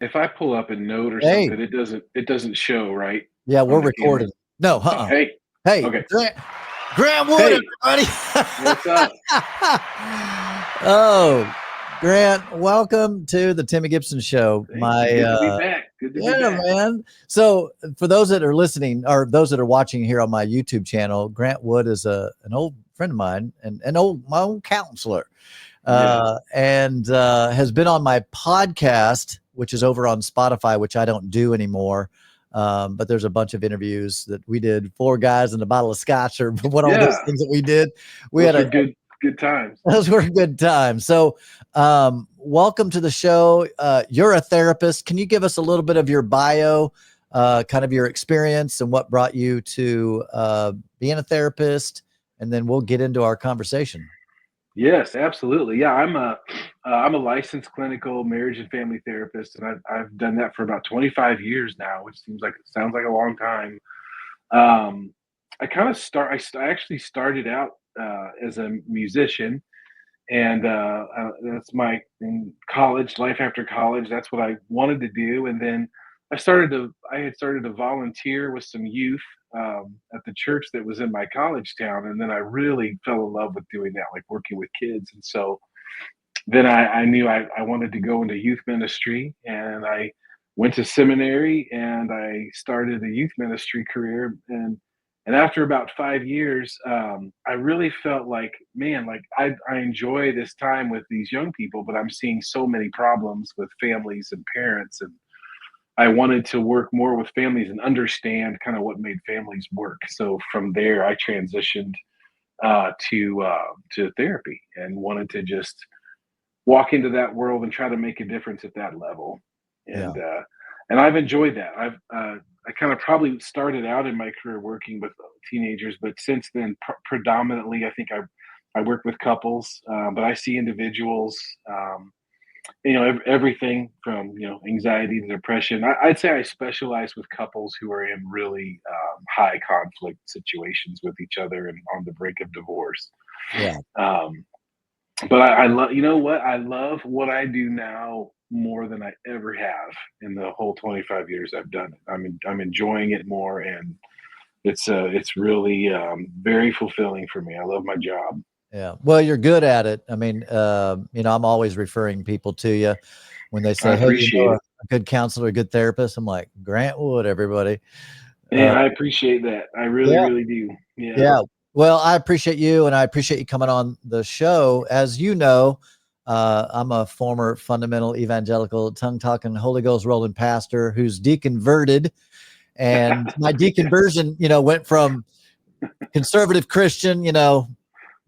If I pull up a note or Hey, something, it doesn't show, right, yeah, we're on the camera? recording. No, Oh, hey. Hey, Okay. Grant Wood, Hey, everybody. what's up? Oh, Grant, welcome to the Timmy Gibson Show. Thank you. Good to be back. Good to be Yeah, back. man. So for those that are listening or those that are watching here on my YouTube channel, Grant Wood is an old friend of mine and my old counselor. Yeah. And has been on my podcast, which is over on Spotify, which I don't do anymore. But there's a bunch of interviews that we did, four guys and a bottle of scotch or one of those Yeah. things that we did. We Those had were a good times. those were good times. So welcome to the show. You're a therapist. Can you give us a little bit of your bio, kind of your experience and what brought you to being a therapist? And then we'll get into our conversation. Yes, absolutely. Yeah, I'm a licensed clinical marriage and family therapist, and I've done that for about 25 years now, which sounds like a long time. Um, I actually started out as a musician, and that's my in college life after college. That's what I wanted to do, and then I had started to volunteer with some youth at the church that was in my college town, and then I really fell in love with doing that, like working with kids. And so then I knew I wanted to go into youth ministry, and I went to seminary and I started a youth ministry career. And after about 5 years, I really felt like, man, like I enjoy this time with these young people, but I'm seeing so many problems with families and parents, and I wanted to work more with families and understand kind of what made families work. So from there, I transitioned to therapy and wanted to just walk into that world and try to make a difference at that level. Yeah. And I've enjoyed that. I kind of probably started out in my career working with teenagers, but since then, predominantly, I work with couples, but I see individuals. Everything from anxiety to depression. I'd say I specialize with couples who are in really high conflict situations with each other and on the brink of divorce. Yeah. Um, but I love, you know what? I love what I do now more than I ever have in the whole 25 years I've done it. I'm enjoying it more, and it's really very fulfilling for me. I love my job. Yeah. Well, you're good at it. I mean, I'm always referring people to you when they I say, hey, appreciate it. a good counselor, a good therapist. I'm like, Grant Wood, everybody. Man, I appreciate that. I really, Yeah. really do. Yeah. Yeah. Well, I appreciate you and I appreciate you coming on the show. As you know, I'm a former fundamental evangelical tongue talking Holy Ghost rolling pastor who's deconverted. And my Yeah. deconversion, went from conservative Christian,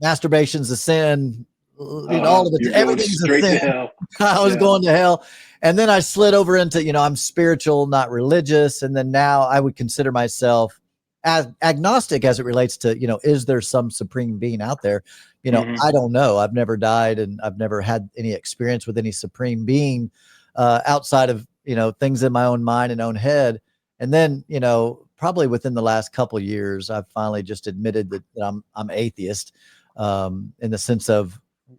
masturbation's a sin, all of it, You're going everything's a straight sin. to hell. I was Yeah. going to hell. And then I slid over into, I'm spiritual, not religious. And then now I would consider myself as agnostic as it relates to, is there some supreme being out there? Hmm. I don't know. I've never died and I've never had any experience with any supreme being outside of, things in my own mind and own head. And then, probably within the last couple of years, I've finally just admitted that I'm atheist, in the sense of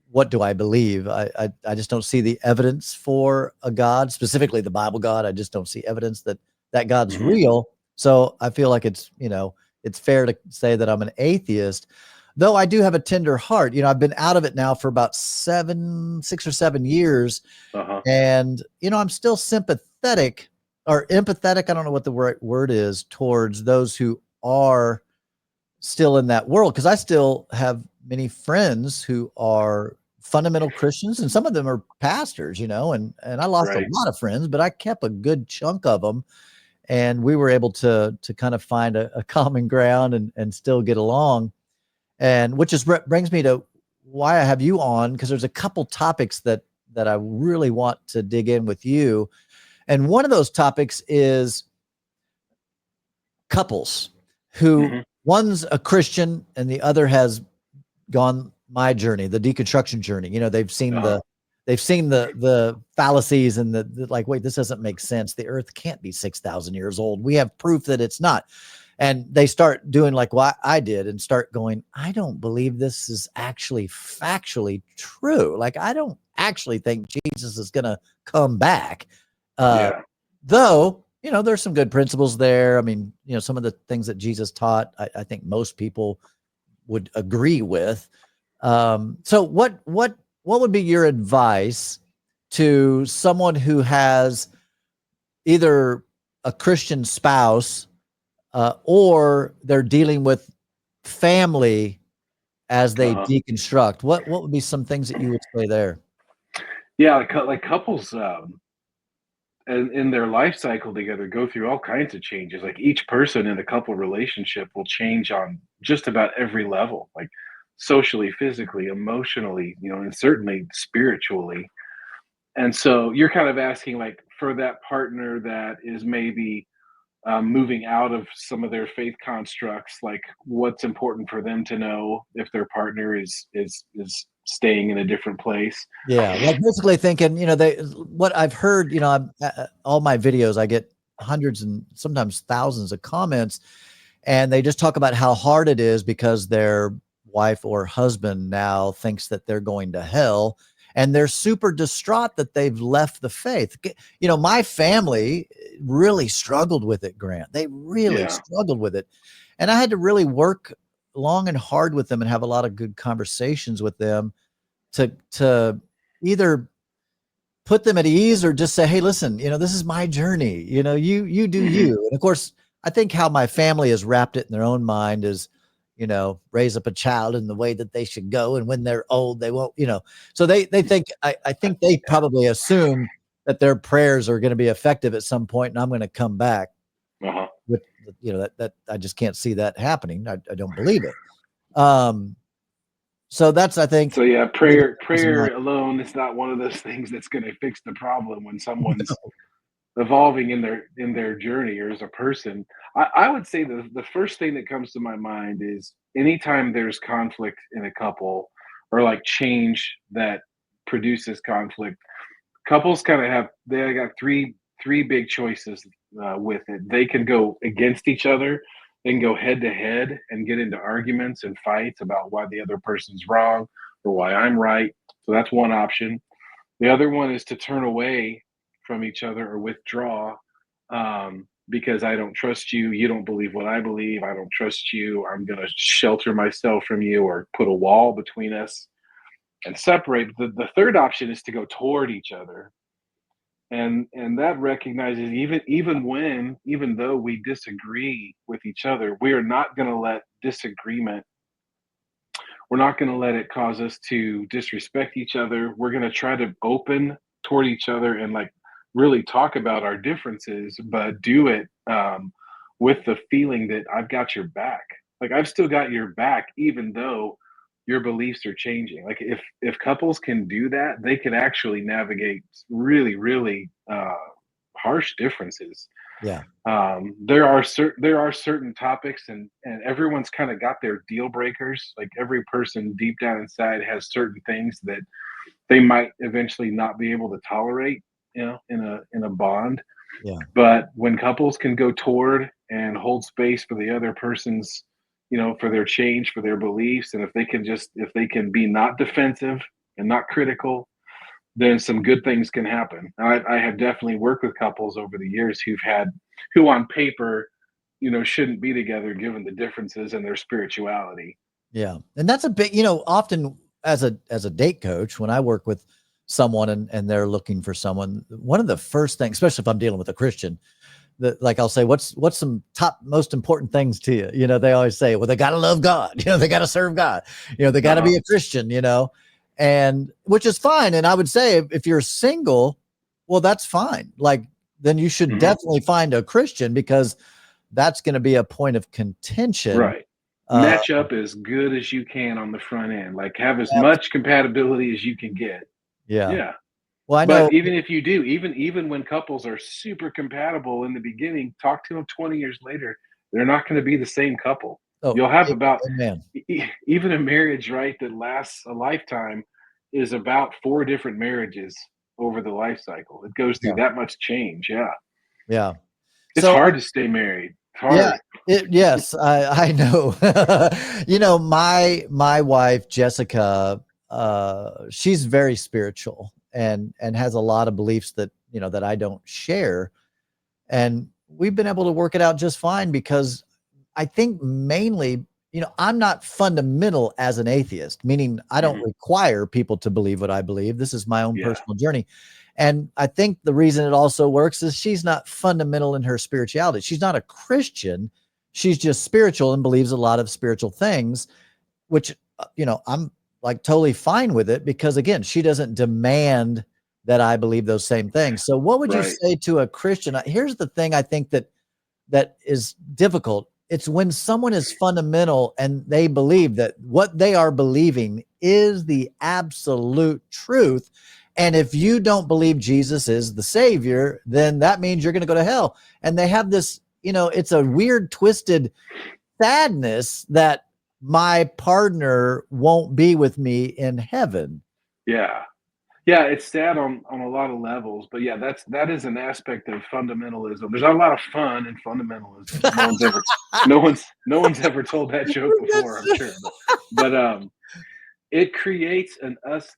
what do I believe? I just don't see the evidence for a God, specifically the Bible God. I just don't see evidence that God's Hmm. real. So I feel like it's fair to say that I'm an atheist, though I do have a tender heart. I've been out of it now for about 6 or 7 years. Uh-huh. And, I'm still sympathetic or empathetic. I don't know what the right word is towards those who are still in that world. Cause I still have many friends who are fundamental Christians and some of them are pastors, and I lost a Right. lot of friends, but I kept a good chunk of them. And we were able to kind of find a common ground and still get along. And which is brings me to why I have you on, because there's a couple topics that I really want to dig in with you. And one of those topics is couples who Hmm. one's a Christian and the other has gone my journey, the deconstruction journey. Uh-huh. They've seen the fallacies and the like, wait, this doesn't make sense. The earth can't be 6,000 years old. We have proof that it's not. And they start doing like what I did and start going, I don't believe this is actually factually true. Like, I don't actually think Jesus is going to come back. Yeah. Though, there's some good principles there. I mean, some of the things that Jesus taught, I think most people would agree with. So what would be your advice to someone who has either a Christian spouse or they're dealing with family as they deconstruct? What would be some things that you would say there? Yeah, like couples, in their life cycle together go through all kinds of changes. Like each person in a couple relationship will change on just about every level, like socially, physically, emotionally, and certainly spiritually. And so you're kind of asking, like, for that partner that is maybe moving out of some of their faith constructs, like what's important for them to know if their partner is staying in a different place. Yeah, like basically thinking, what I've heard, all my videos, I get hundreds and sometimes thousands of comments, and they just talk about how hard it is because their wife or husband now thinks that they're going to hell, and they're super distraught that they've left the faith. My family really struggled with it, Grant. They really Yeah. struggled with it, and I had to really work long and hard with them and have a lot of good conversations with them to either put them at ease or just say, hey, listen, this is my journey. You do you. And of course, I think how my family has wrapped it in their own mind is, raise up a child in the way that they should go. And when they're old, they won't, so they think, I think they probably assume that their prayers are going to be effective at some point and I'm going to come back with, that I just can't see that happening. I don't believe it. So that's, I think. So yeah, prayer alone is not one of those things that's going to fix the problem when someone's evolving in their journey or as a person. I would say the first thing that comes to my mind is anytime there's conflict in a couple or like change that produces conflict, couples kind of they got three big choices with it. They can go against each other. They can go head to head and get into arguments and fights about why the other person's wrong or why I'm right. So that's one option. The other one is to turn away from each other or withdraw, because I don't trust you. You don't believe what I believe. I don't trust you. I'm going to shelter myself from you or put a wall between us and separate. The third option is to go toward each other. And that recognizes even though we disagree with each other, we are not going to let disagreement, we're not going to let it cause us to disrespect each other. We're going to try to open toward each other and like really talk about our differences, but do it with the feeling that I've got your back. Like I've still got your back, even though your beliefs are changing. Like if couples can do that, they can actually navigate really, really harsh differences. Yeah. There are certain topics, and everyone's kind of got their deal breakers. Like every person deep down inside has certain things that they might eventually not be able to tolerate, in a bond. Yeah. But when couples can go toward and hold space for the other person's, for their change, for their beliefs, and if they can be not defensive and not critical, then some good things can happen. I have definitely worked with couples over the years who on paper, shouldn't be together given the differences in their spirituality. Yeah. And that's a big, often as a date coach, when I work with someone and they're looking for someone, one of the first things, especially if I'm dealing with a Christian, that like I'll say, what's some top most important things to you? They always say, well, they got to love God, they got to serve God, they got to be a Christian, and which is fine. And I would say if you're single, well, that's fine. Like then you should definitely find a Christian because that's going to be a point of contention. Right. Match up as good as you can on the front end. Like have as much compatibility as you can get. Yeah. Yeah. Well, I know. But even if you do, even when couples are super compatible in the beginning, talk to them 20 years later, they're not going to be the same couple. You'll have about even a marriage, right, that lasts a lifetime is about 4 different marriages over the life cycle. It goes through that much change. Yeah. Yeah. It's hard to stay married. It's hard. Yeah. Yes, I know. My wife, Jessica, she's very spiritual and has a lot of beliefs that, that I don't share. And we've been able to work it out just fine because I think mainly, I'm not fundamental as an atheist, meaning I don't require people to believe what I believe. This is my own personal journey. And I think the reason it also works is she's not fundamental in her spirituality. She's not a Christian. She's just spiritual and believes a lot of spiritual things, which, I'm like totally fine with it because, again, she doesn't demand that I believe those same things. So what would you say to a Christian? Here's the thing I think that is difficult. It's when someone is fundamental and they believe that what they are believing is the absolute truth. And if you don't believe Jesus is the savior, then that means you're going to go to hell. And they have this, it's a weird, twisted sadness that my partner won't be with me in heaven. Yeah. Yeah, it's sad on a lot of levels, but yeah, that is an aspect of fundamentalism. There's not a lot of fun in fundamentalism. No one's ever told that joke before, I'm sure. But it creates an us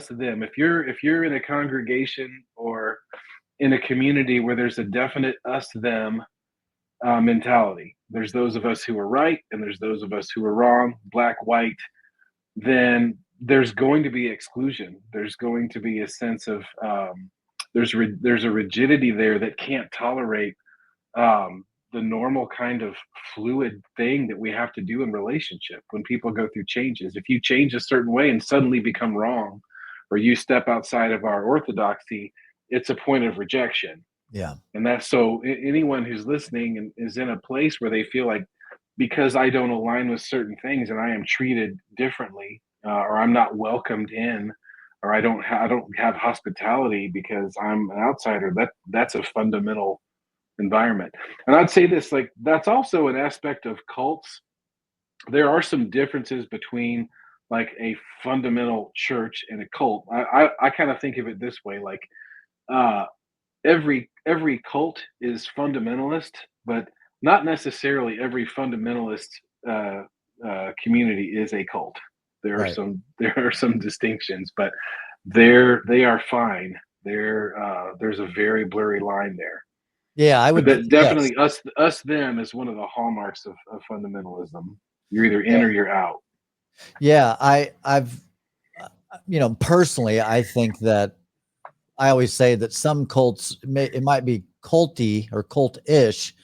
them. If you're in a congregation or in a community where there's a definite us them mentality, there's those of us who are right and there's those of us who are wrong, black, white, then there's going to be exclusion. There's going to be a sense of there's a rigidity there that can't tolerate the normal kind of fluid thing that we have to do in relationship when people go through changes. If you change a certain way and suddenly become wrong, or you step outside of our orthodoxy, it's a point of rejection. Yeah. And that's so anyone who's listening and is in a place where they feel like, because I don't align with certain things and I am treated differently, or I'm not welcomed in, or I don't have hospitality because I'm an outsider. That's a fundamental environment. And I'd say this, like, that's also an aspect of cults. There are some differences between like a fundamental church and a cult. I kind of think of it this way, like uh, every cult is fundamentalist, but not necessarily every fundamentalist community is a cult. There are some distinctions, but they are fine. There's a very blurry line there. Yeah, I But would. that Yes. definitely us them is one of the hallmarks of fundamentalism. You're either in or you're out. Yeah, I've personally, I think that I always say that some cults it might be culty or cult-ish,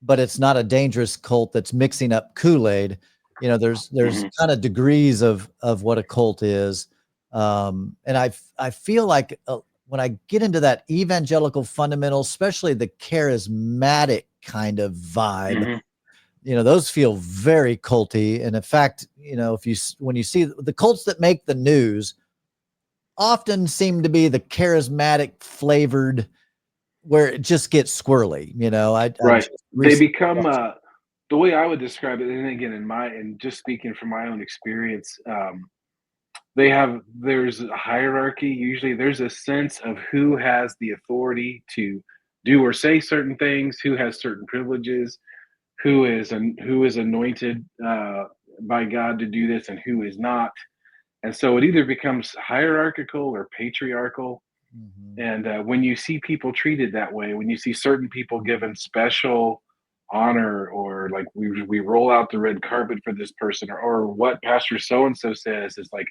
but it's not a dangerous cult that's mixing up Kool-Aid. There's kind of degrees of what a cult is, and I feel like when I get into that evangelical fundamental, especially the charismatic kind of vibe, those feel very culty. And in fact, when you see the cults that make the news, often seem to be the charismatic flavored, where it just gets squirrely. Right. They become the way I would describe it, and again, and just speaking from my own experience, there's a hierarchy. Usually there's a sense of who has the authority to do or say certain things, who has certain privileges, who is anointed by God to do this and who is not. And so it either becomes hierarchical or patriarchal. And when you see people treated that way, when you see certain people given special honor, or like we roll out the red carpet for this person, or what Pastor so and so says is like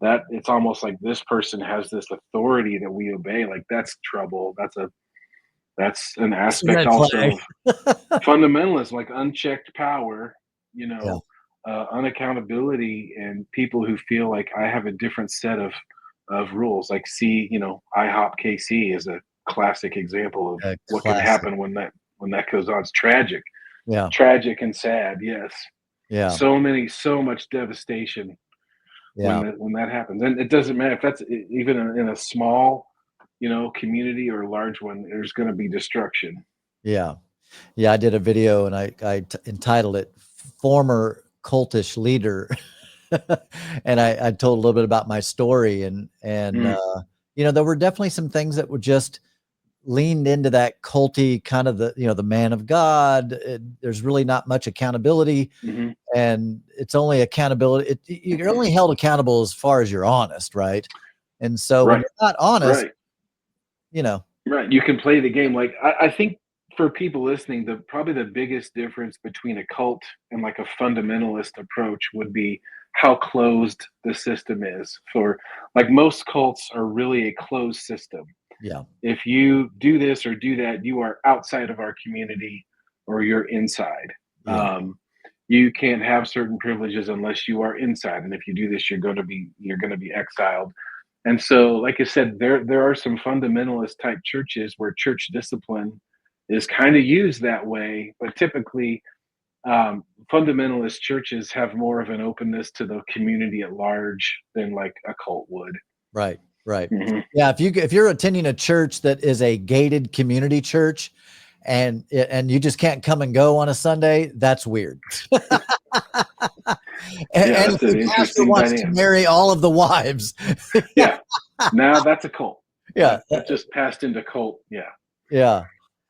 that, it's almost like this person has this authority that we obey. Like that's trouble. That's an aspect also of fundamentalism, like unchecked power. Yeah. Unaccountability, and people who feel like I have a different set of rules. Like IHOP KC is a classic example of what can happen when that goes on. It's tragic. Yeah. Tragic and sad. Yes. Yeah. So much devastation when that happens. And it doesn't matter if that's even in a small, community or a large one, there's going to be destruction. Yeah. Yeah. I did a video and I entitled it "Former Cultish Leader." And I told a little bit about my story, and there were definitely some things that were just leaned into that culty kind of the man of God. There's really not much accountability, and it's only accountability. You're only held accountable as far as you're honest, right? And so when you're not honest, Right, you can play the game, like, I think for people listening, probably the biggest difference between a cult and, like, a fundamentalist approach would be how closed the system is for like, most cults are really a closed system. Yeah. If you do this or do that, you are outside of our community or you're inside. Yeah. You can't have certain privileges unless you are inside, and if you do this, you're gonna be exiled. And so, like I said, there are some fundamentalist type churches where church discipline is kind of used that way, but typically, fundamentalist churches have more of an openness to the community at large than like a cult would. Right. Right. Hmm. Yeah. If you're attending a church that is a gated community church, and you just can't come and go on a Sunday, that's weird. Yeah, And if that's an the pastor interesting wants to dynamic. marry all of the wives, Yeah, now that's a cult. yeah, That just passed into cult. Yeah. yeah.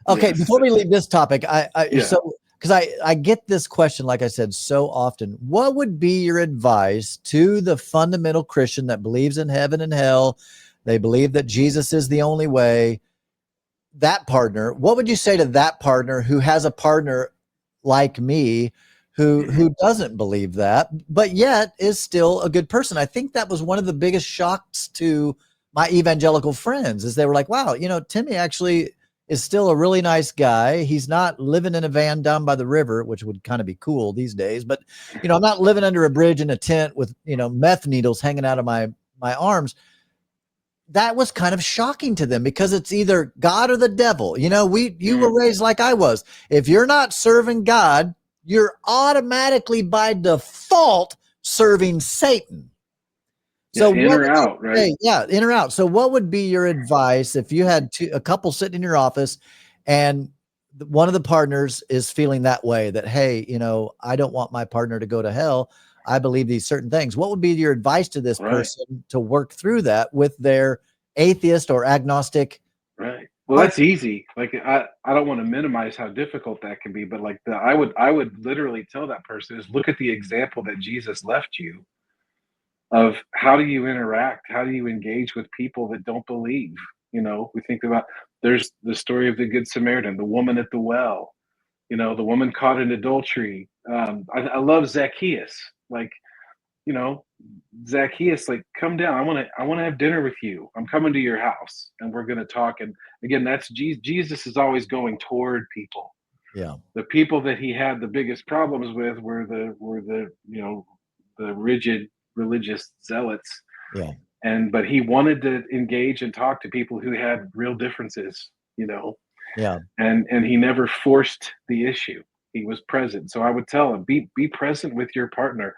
Okay, Yes. before we leave this topic, Yeah. so because I get this question, like I said, so often. What would be your advice to the fundamental Christian that believes in heaven and hell? They believe that Jesus is the only way. That partner, what would you say to that partner who has a partner like me who doesn't believe that, but yet is still a good person? I think that was one of the biggest shocks to my evangelical friends, is they were like, wow, Timmy actually is still a really nice guy. He's not living in a van down by the river, which would kind of be cool these days, but I'm not living under a bridge in a tent with meth needles hanging out of my arms. That was kind of shocking to them, because it's either God or the devil. You Mhm. were raised like I was. If you're not serving God, you're automatically by default serving Satan. Yeah, So in what or would you out, right? say? Yeah, in or out. So what would be your advice if you had a couple sitting in your office, and one of the partners is feeling that way, that, hey, I don't want my partner to go to hell. I believe these certain things. What would be your advice to this Right. person to work through that with their atheist or agnostic Right. Well, partner? that's easy. Like I don't want to minimize how difficult that can be, but like I would literally tell that person is look at the example that Jesus left you of how do you interact, how do you engage with people that don't believe. We think about there's the story of the Good Samaritan, the woman at the well, the woman caught in adultery. I love Zacchaeus. Like, you know, Zacchaeus, like, come down. I want to have dinner with you. I'm coming to your house and we're going to talk. And again, that's Jesus. Jesus is always going toward people. Yeah. The people that he had the biggest problems with were the rigid religious zealots. Yeah. But he wanted to engage and talk to people who had real differences, you know, Yeah. and he never forced the issue. He was present. So I would tell him, be present with your partner,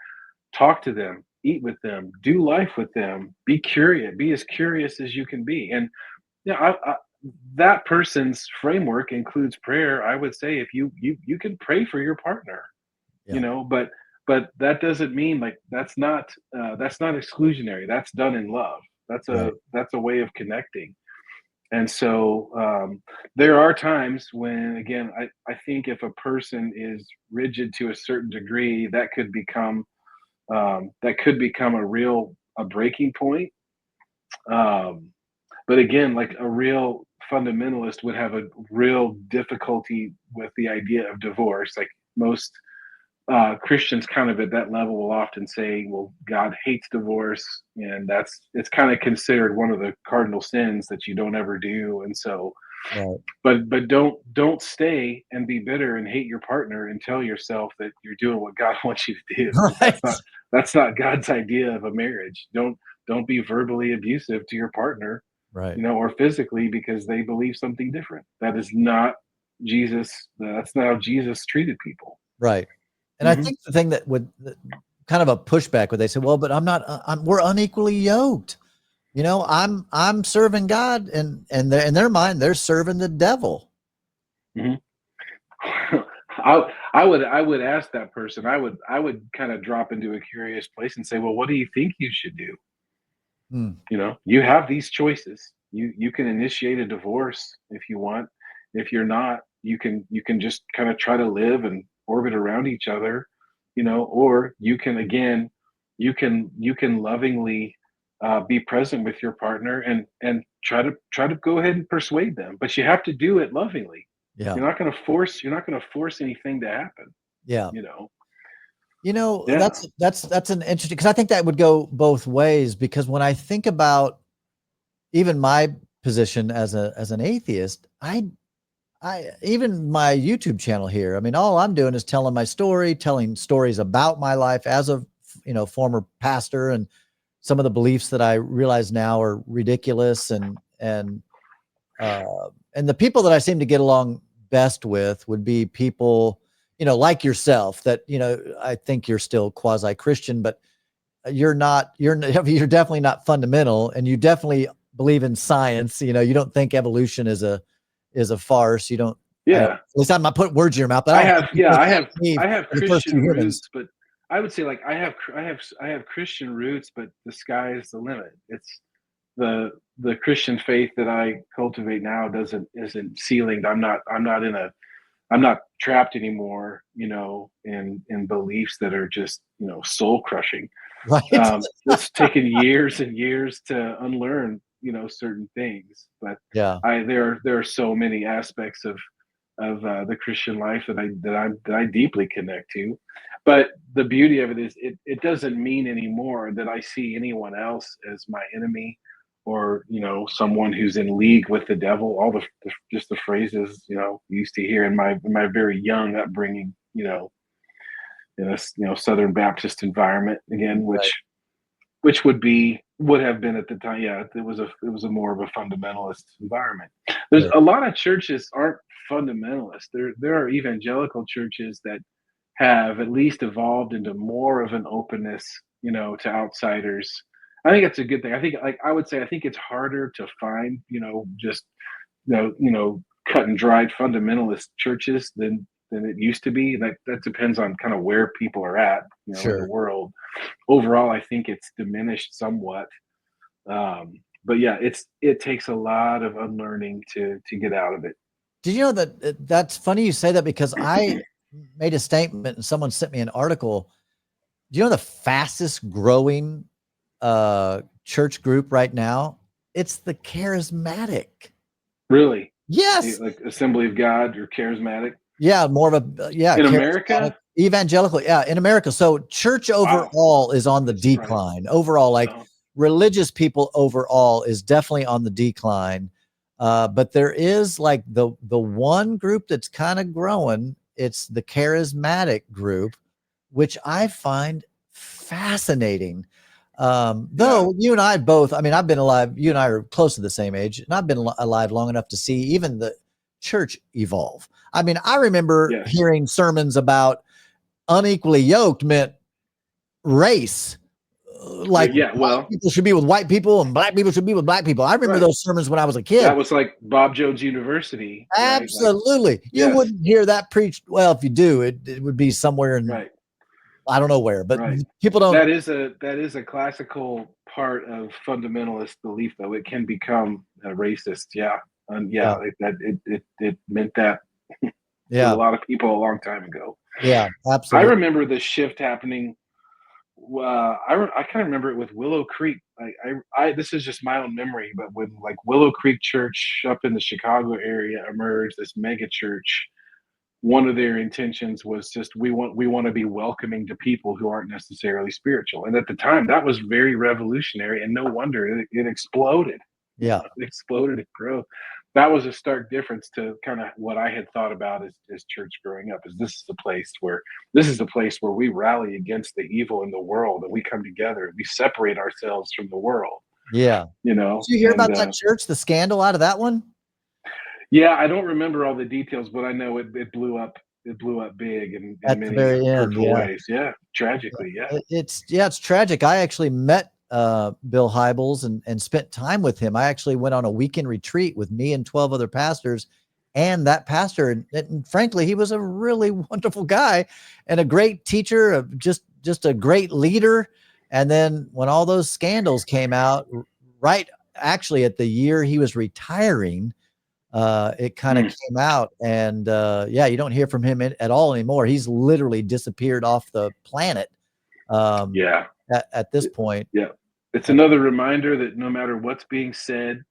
talk to them, eat with them, do life with them, be curious, be as curious as you can be. And yeah, that person's framework includes prayer. I would say if you can pray for your partner, Yeah. but that doesn't mean like that's not exclusionary. That's done in love. Right. That's a way of connecting. And so there are times when, again, I think if a person is rigid to a certain degree, that could become a breaking point. Um, but again, like a real fundamentalist would have a real difficulty with the idea of divorce. Like most Christians, kind of at that level, will often say, "Well, God hates divorce, and it's kind of considered one of the cardinal sins that you don't ever do." And so, Right. but don't stay and be bitter and hate your partner and tell yourself that you're doing what God wants you to do, because Right. that's not God's idea of a marriage. Don't be verbally abusive to your partner, Right. or physically, because they believe something different. That is not Jesus. That's not how Jesus treated people. Right. And I Hmm. think the thing that would kind of a pushback where they say, well, but I'm not, we're unequally yoked. I'm serving God, and in their mind, they're serving the devil. Hmm. I would ask that person. I would kind of drop into a curious place and say, well, what do you think you should do? Hmm. You have these choices. You can initiate a divorce if you want. If you're not, you can just kind of try to live and orbit around each other, or you can, again, you can lovingly be present with your partner and try to go ahead and persuade them, but you have to do it lovingly. Yeah. You're not going to force anything to happen, Yeah. you know. Yeah. That's an interesting, because I think that would go both ways, because when I think about even my position as an atheist, I even my YouTube channel here, I mean, all I'm doing is telling my story, telling stories about my life as a, former pastor, and some of the beliefs that I realize now are ridiculous, and the people that I seem to get along best with would be people, like yourself, that, I think you're still quasi-Christian, but you're you're definitely not fundamental, and you definitely believe in science. You don't think evolution is a farce. You don't, Yeah. at least I'm not putting words in your mouth, but I I don't have think you yeah, think Eve I have were the first two Christian humans. roots, but I would say, like, I have Christian roots, but the sky is the limit. It's the Christian faith that I cultivate now doesn't isn't ceilinged. I'm not trapped anymore, in beliefs that are just, soul crushing. Right. It's taken years and years to unlearn, certain things, but Yeah. there are so many aspects of the Christian life that I deeply connect to. But the beauty of it is it doesn't mean anymore that I see anyone else as my enemy, or someone who's in league with the devil. All the just the phrases used to hear in my very young upbringing. In a Southern Baptist environment again, Right. which would have been at the time. Yeah, it was a more of a fundamentalist environment. There's Right. a lot of churches aren't fundamentalist. There are evangelical churches that have at least evolved into more of an openness, to outsiders. I think that's a good thing. I think, like, I would say, I think it's harder to find, just cut and dried fundamentalist churches than it used to be. That depends on kind of where people are at, in the Sure. world. Overall, I think it's diminished somewhat. But yeah, it takes a lot of unlearning to get out of it. Did you know that that's funny you say that, because I made a statement and someone sent me an article. Do you know the fastest growing church group right now? It's the charismatic. Really, Yes. like Assembly of God or charismatic Yeah, more of a in charismatic, America. evangelical. Yeah, in America. So church Wow, overall is on the that's surprising. decline. Overall, like Oh, religious people overall is definitely on the decline. But there is like the one group that's kind of growing. It's the charismatic group, which I find fascinating. yeah, Though you and I both, I mean, I've been alive, you and I are close to the same age, and I've been alive long enough to see even the church evolve. I mean, I remember yes, hearing sermons about unequally yoked meant race, like yeah. white Well, people should be with white people and black people should be with black people. I remember right. those sermons when I was a That kid. was like Bob Jones University, right? Like, Absolutely. You yes, wouldn't hear that preached. Well, if you do, it would be somewhere in, right, I don't know where, but right. people don't. That is a classical part of fundamentalist belief, though. It can become racist. Yeah, and Yeah. yeah, it meant that to a Yeah. lot of people a long time ago. Yeah. I Absolutely. remember the shift happening. I kind of remember it with Willow Creek. This is just my own memory, but when, like, Willow Creek Church up in the Chicago area emerged, this mega church, one of their intentions was just, we want to be welcoming to people who aren't necessarily spiritual. And at the time, that was very revolutionary, and no wonder it exploded. Yeah. It exploded in growth. That was a stark difference to kind of what I had thought about as church growing up. Is this is a place where we rally against the evil in the world, and we come together and we separate ourselves from the world. Yeah. Did you hear And about that church, the scandal out of that one? yeah, I don't remember all the details, but I know it blew up. It blew up big in At the many very end. hurtful Yeah. ways. Yeah, tragically. Yeah. It's tragic. I actually met Bill Hybels and spent time with him. I actually went on a weekend retreat with me and 12 other pastors and that pastor. And frankly, he was a really wonderful guy and a great teacher, just a great leader. And then when all those scandals came out, right actually at the year he was retiring, it kind of Mm, came out, and yeah, you don't hear from him at all anymore. He's literally disappeared off the planet, um, yeah. at this point. Yeah. it's another reminder that no matter what's being said,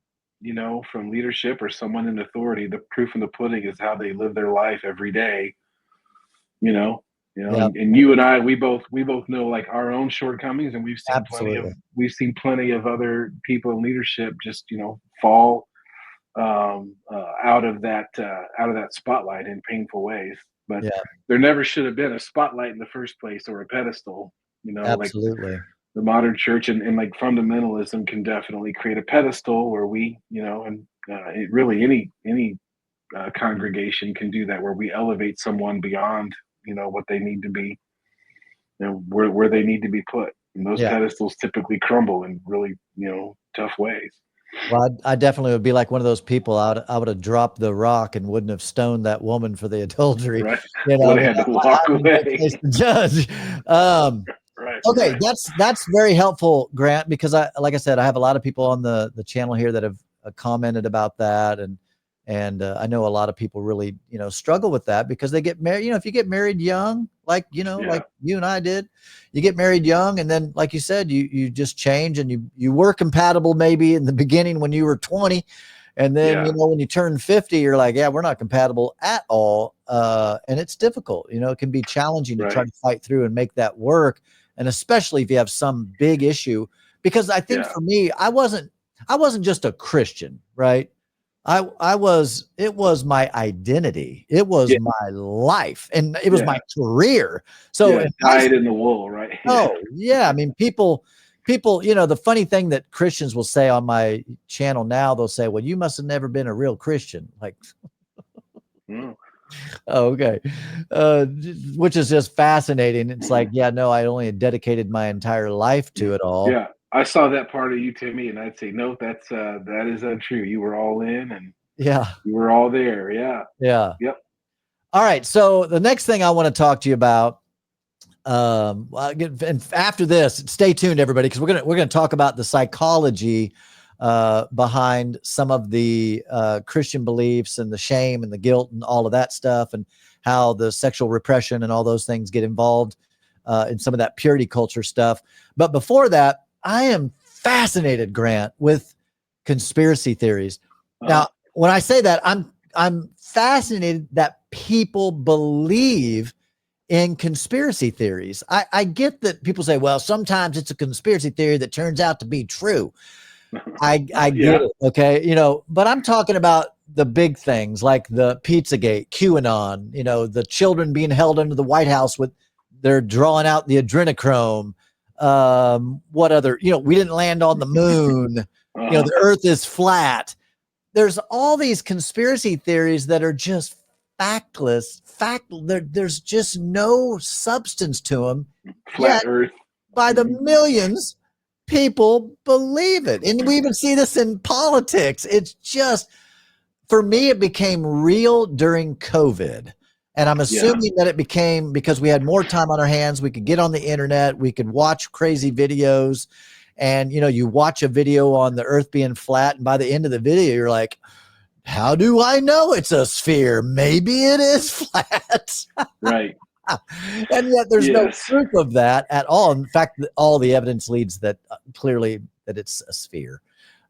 you know, from leadership or someone in authority, the proof in the pudding is how they live their life every day. You know, Yeah, and you and I, we both know like our own shortcomings, and absolutely. we've seen plenty of other people in leadership just fall out of that spotlight in painful ways. But Yeah, there never should have been a spotlight in the first place or a pedestal. Like absolutely. the modern church and like fundamentalism can definitely create a pedestal where and really any congregation can do that, where we elevate someone beyond what they need to be, where they need to be put. And those Yeah. pedestals typically crumble in really tough ways. Well, I definitely would be like one of those people. I would have dropped the rock and wouldn't have stoned that woman for the adultery. Right. I Would mean, have had to walk I'm in no place away. to judge. Um, Right, okay, right. that's very helpful, Grant, because like I said, I have a lot of people on the channel here that have commented about that, and I know a lot of people really struggle with that because they get married. If you get married young, like Yeah, like you and I did, you get married young, and then like you said, you just change, and you were compatible maybe in the beginning when you were 20, and then yeah, when you turn 50, you're like, yeah, we're not compatible at all, and it's difficult. It can be challenging to try right. to fight through and make that work, and especially if you have some big issue. Because I think Yeah, for me, I wasn't just a Christian, right? It was my identity. It was yeah, my life, and it was my yeah, career. So yeah. in high Dyed school, in the wool, right? Yeah, oh yeah, I mean, people, the funny thing that Christians will say on my channel now, they'll say, well, you must have never been a real Christian. Like, mm, oh, okay. Which is just fascinating. It's like, yeah, no, I only dedicated my entire life to it all. yeah. I saw that part of you, Timmy, and I'd say, no, that is untrue. You were all in, and Yeah. you were all there. Yeah, Yeah. yep. All right. So the next thing I want to talk to you about, and after this, stay tuned, everybody, because we're gonna talk about the psychology behind some of the Christian beliefs and the shame and the guilt and all of that stuff, and how the sexual repression and all those things get involved in some of that purity culture stuff. But before that, I am fascinated, Grant, with conspiracy theories. Uh-huh. Now, when I say that, I'm fascinated that people believe in conspiracy theories. I get that people say, well, sometimes it's a conspiracy theory that turns out to be true. I get Yeah, it. Okay. But I'm talking about the big things like the Pizzagate, QAnon, the children being held under the White House with they're drawing out the adrenochrome. What other, we didn't land on the moon. uh-huh. The earth is flat. There's all these conspiracy theories that are just there's just no substance to them. Flat Yet Earth. by the Mhm. millions, people believe it. And we even see this in politics. It's just, for me, it became real during COVID. And I'm Yeah, assuming that it became because we had more time on our hands. We could get on the internet, we could watch crazy videos. And you watch a video on the earth being flat, and by the end of the video, you're like, how do I know it's a sphere? Maybe it is flat. right. And yet there's no Yes. proof of that at all. In fact, all the evidence leads that clearly that it's a sphere.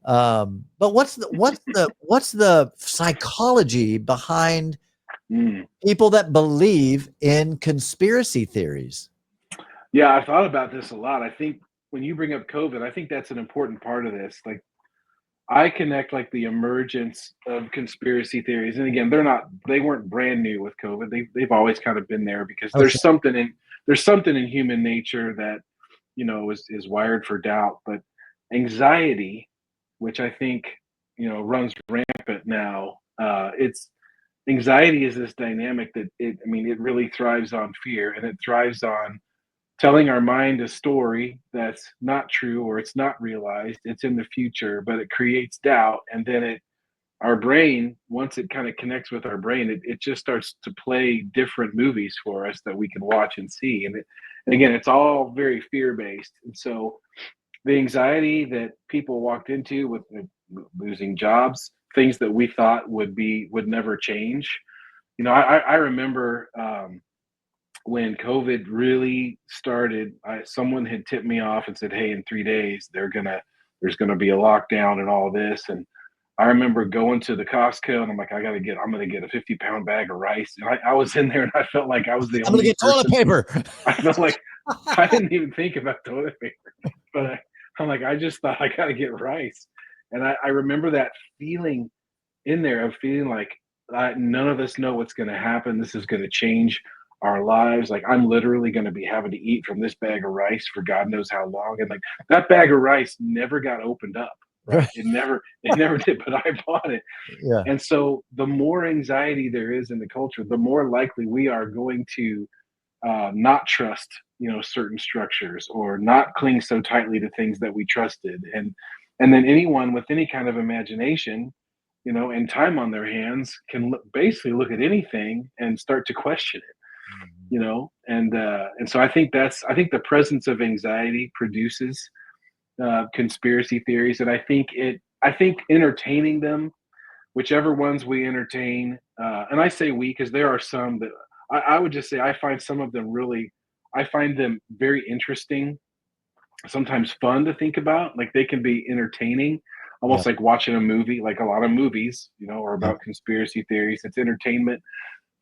But what's the psychology behind Mm. people that believe in conspiracy theories? Yeah, I've thought about this a lot. I think when you bring up COVID, I think that's an important part of this. Like, I connect like the emergence of conspiracy theories, and again, they weren't brand new with COVID. They've always kind of been there because Okay. there's something in human nature that is wired for doubt. But anxiety, which I think runs rampant now, it's anxiety is this dynamic that it really thrives on fear, and it thrives on telling our mind a story that's not true or it's not realized, it's in the future, but it creates doubt. And then our brain, once it kind of connects with our brain, it just starts to play different movies for us that we can watch and see. And again, it's all very fear based. And so the anxiety that people walked into with losing jobs, things that we thought would never change. I remember when COVID really started, someone had tipped me off and said, "Hey, in 3 days, there's gonna be a lockdown and all this." And I remember going to the Costco, and I'm like, I'm gonna get a 50-pound bag of rice. And I was in there, and I felt like I was the I'm gonna only get toilet person. paper. I felt like I didn't even think about toilet paper, but I'm like, I just thought I gotta get rice. And I remember that feeling in there of feeling like none of us know what's going to happen. This is going to change our lives. Like I'm literally going to be having to eat from this bag of rice for God knows how long. And like that bag of rice never got opened up. Right. It never did, but I bought it. Yeah. And so the more anxiety there is in the culture, the more likely we are going to not trust, certain structures or not cling so tightly to things that we trusted. And then anyone with any kind of imagination, and time on their hands can basically look at anything and start to question it, Mhm. and so I think the presence of anxiety produces conspiracy theories, and I think entertaining them, whichever ones we entertain, and I say we because there are some that I would just say I find them very interesting, sometimes fun to think about. Like they can be entertaining, Yeah. almost like watching a movie. Like a lot of movies, are Yeah. about conspiracy theories. It's entertainment.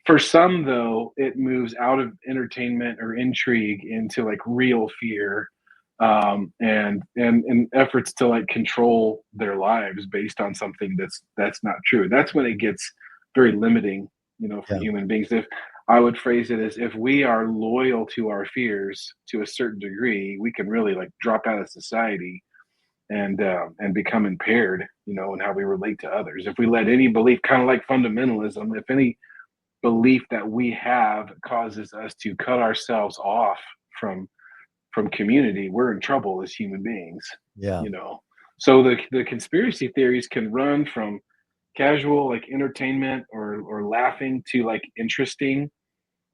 For some, though, it moves out of entertainment or intrigue into like real fear, and efforts to like control their lives based on something that's not true. That's when it gets very limiting, for Yeah. human beings. If I would phrase it as if we are loyal to our fears to a certain degree, we can really like drop out of society and become impaired, in how we relate to others. If we let any belief, kind of like fundamentalism, if any belief that we have causes us to cut ourselves off from community, we're in trouble as human beings, Yeah. you know. So the conspiracy theories can run from casual like entertainment or laughing to like interesting,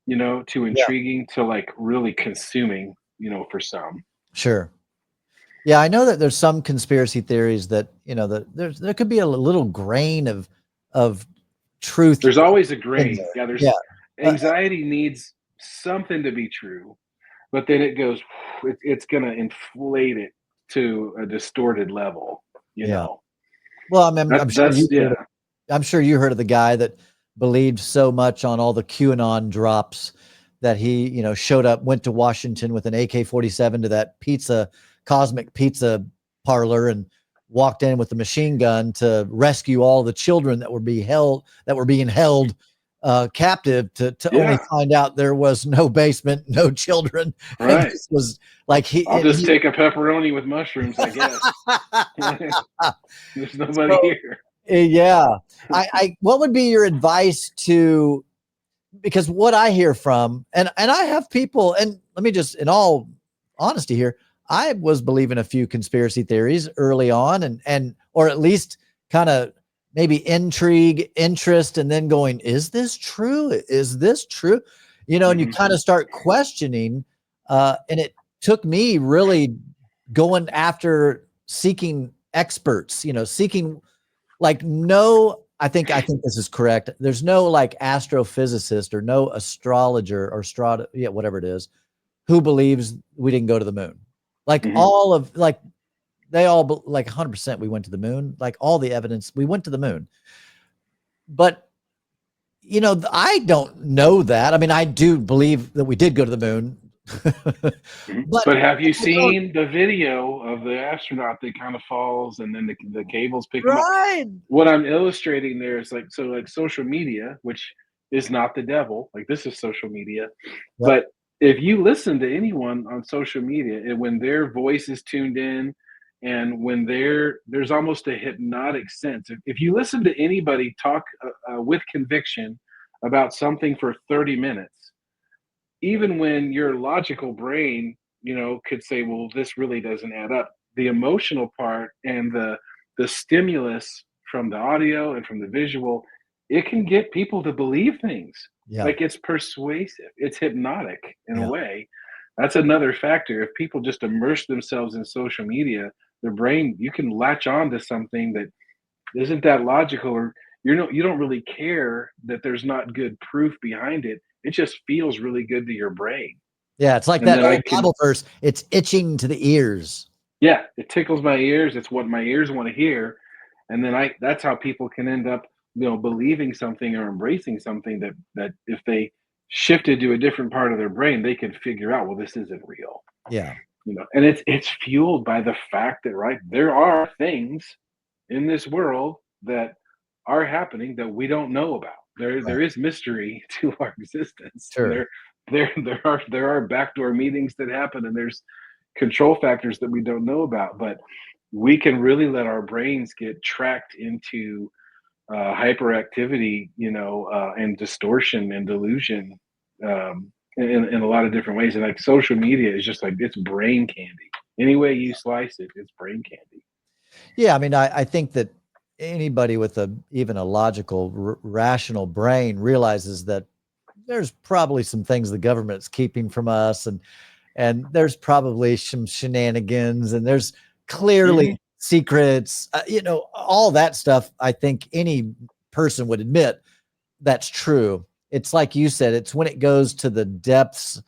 to Yeah. intriguing to like really consuming, for some. Sure. Yeah, I know that there's some conspiracy theories that, that there could be a little grain of truth There's always a in grain. there. Yeah, there's Yeah. Uh, anxiety needs something to be true, but then it goes, it's going to inflate it to a distorted level, you yeah. know. Well, I'm sure That's yeah. I'm sure you heard of the guy that believed so much on all the QAnon drops that he, showed up, went to Washington with an AK-47 to that cosmic pizza parlor and walked in with a machine gun to rescue all the children that were being held captive to only Yeah, find out there was no basement, no children. And right. this was like I'll just take a pepperoni with mushrooms, I guess. There's nobody so here. yeah. What would be your advice to, because what I hear from, and I have people, and let me just, in all honesty here, I was believing a few conspiracy theories early on or at least kind of maybe intrigue, interest, and then going, is this true? Is this true? And you Hmm. kind of start questioning, and it took me really going after seeking experts, seeking like no, I think this is correct. There's no like astrophysicist or no astrologer or whatever it is, who believes we didn't go to the moon. Like Hmm. all of like they all like 100% we went to the moon. Like all the evidence we went to the moon. But I don't know that. I mean, I do believe that we did go to the moon. Hmm. But But have you I don't, seen the video of the astronaut that kind of falls and then the cables pick him up? right. What I'm illustrating there is like, so like social media, which is not the devil, like this is social media. Yep. But if you listen to anyone on social media and when their voice is tuned in and when there's almost a hypnotic sense, if you listen to anybody talk with conviction about something for 30 minutes, even when your logical brain, could say, well, this really doesn't add up, the emotional part and the stimulus from the audio and from the visual, it can get people to believe things. Yeah. Like it's persuasive, it's hypnotic in a Yeah. way. That's another factor. If people just immerse themselves in social media, their brain, you can latch on to something that isn't that logical, or you don't really care that there's not good proof behind it. it just feels really good to your brain. Yeah, it's like And that then I old can, Bible verse. It's itching to the ears. yeah, it tickles my ears. It's what my ears want to hear. And then that's how people can end up, believing something or embracing something that if they shifted to a different part of their brain, they could figure out, well, this isn't real. Yeah, And it's fueled by the fact that, right, there are things in this world that are happening that we don't know about. There right. is mystery to our existence, and Sure. there are backdoor meetings that happen, and there's control factors that we don't know about. But we can really let our brains get tracked into hyperactivity, and distortion and delusion, in a lot of different ways. And like social media is just like, it's brain candy. Any way you slice it, it's brain candy. Yeah, I mean, I think that anybody with even a logical, rational brain realizes that there's probably some things the government's keeping from us, and there's probably some shenanigans, and there's Hmm. clearly secrets, all that stuff. I think any person would admit that's true. It's like you said, it's when it goes to the depths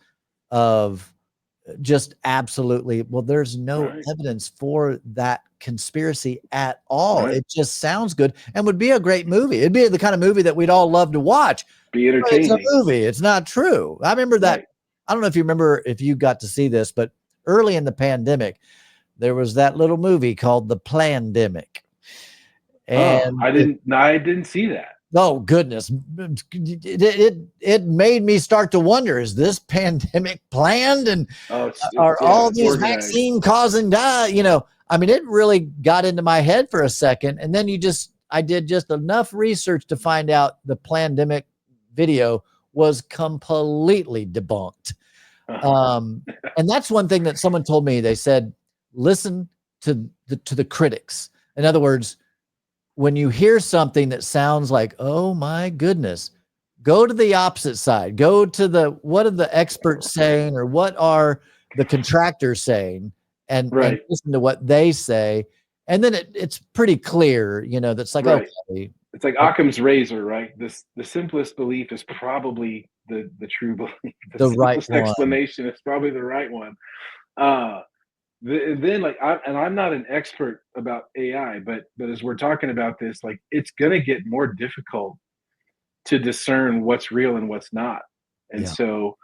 of just absolutely, well, there's no Right. evidence for that conspiracy at all. Right. It just sounds good and would be a great movie. It'd be the kind of movie that we'd all love to watch, Be but it's a entertaining. movie. It's not true. I remember that. Right. I don't know if you remember, if you got to see this, but early in the pandemic, there was that little movie called The Plandemic. Oh, And I it, didn't. No, I didn't see that. oh goodness, it made me start to wonder: is this pandemic planned, and Oh, are yeah, all it's these organized. vaccine causing die? I mean, it really got into my head for a second, and then I did just enough research to find out the pandemic video was completely debunked. Um, and that's one thing that someone told me. They said, listen to the critics. In other words, when you hear something that sounds like, oh my goodness, go to the opposite side. Go to what are the experts saying, or what are the contractors saying, and Right. listen to what they say. And then it's pretty clear, that's like, Right. okay, It's like Occam's razor, right? The simplest belief is probably the true belief. The the right simplest one. explanation is probably the right one. Uh, then like I'm not an expert about AI, but as we're talking about this, like it's gonna get more difficult to discern what's real and what's not. And Yeah. so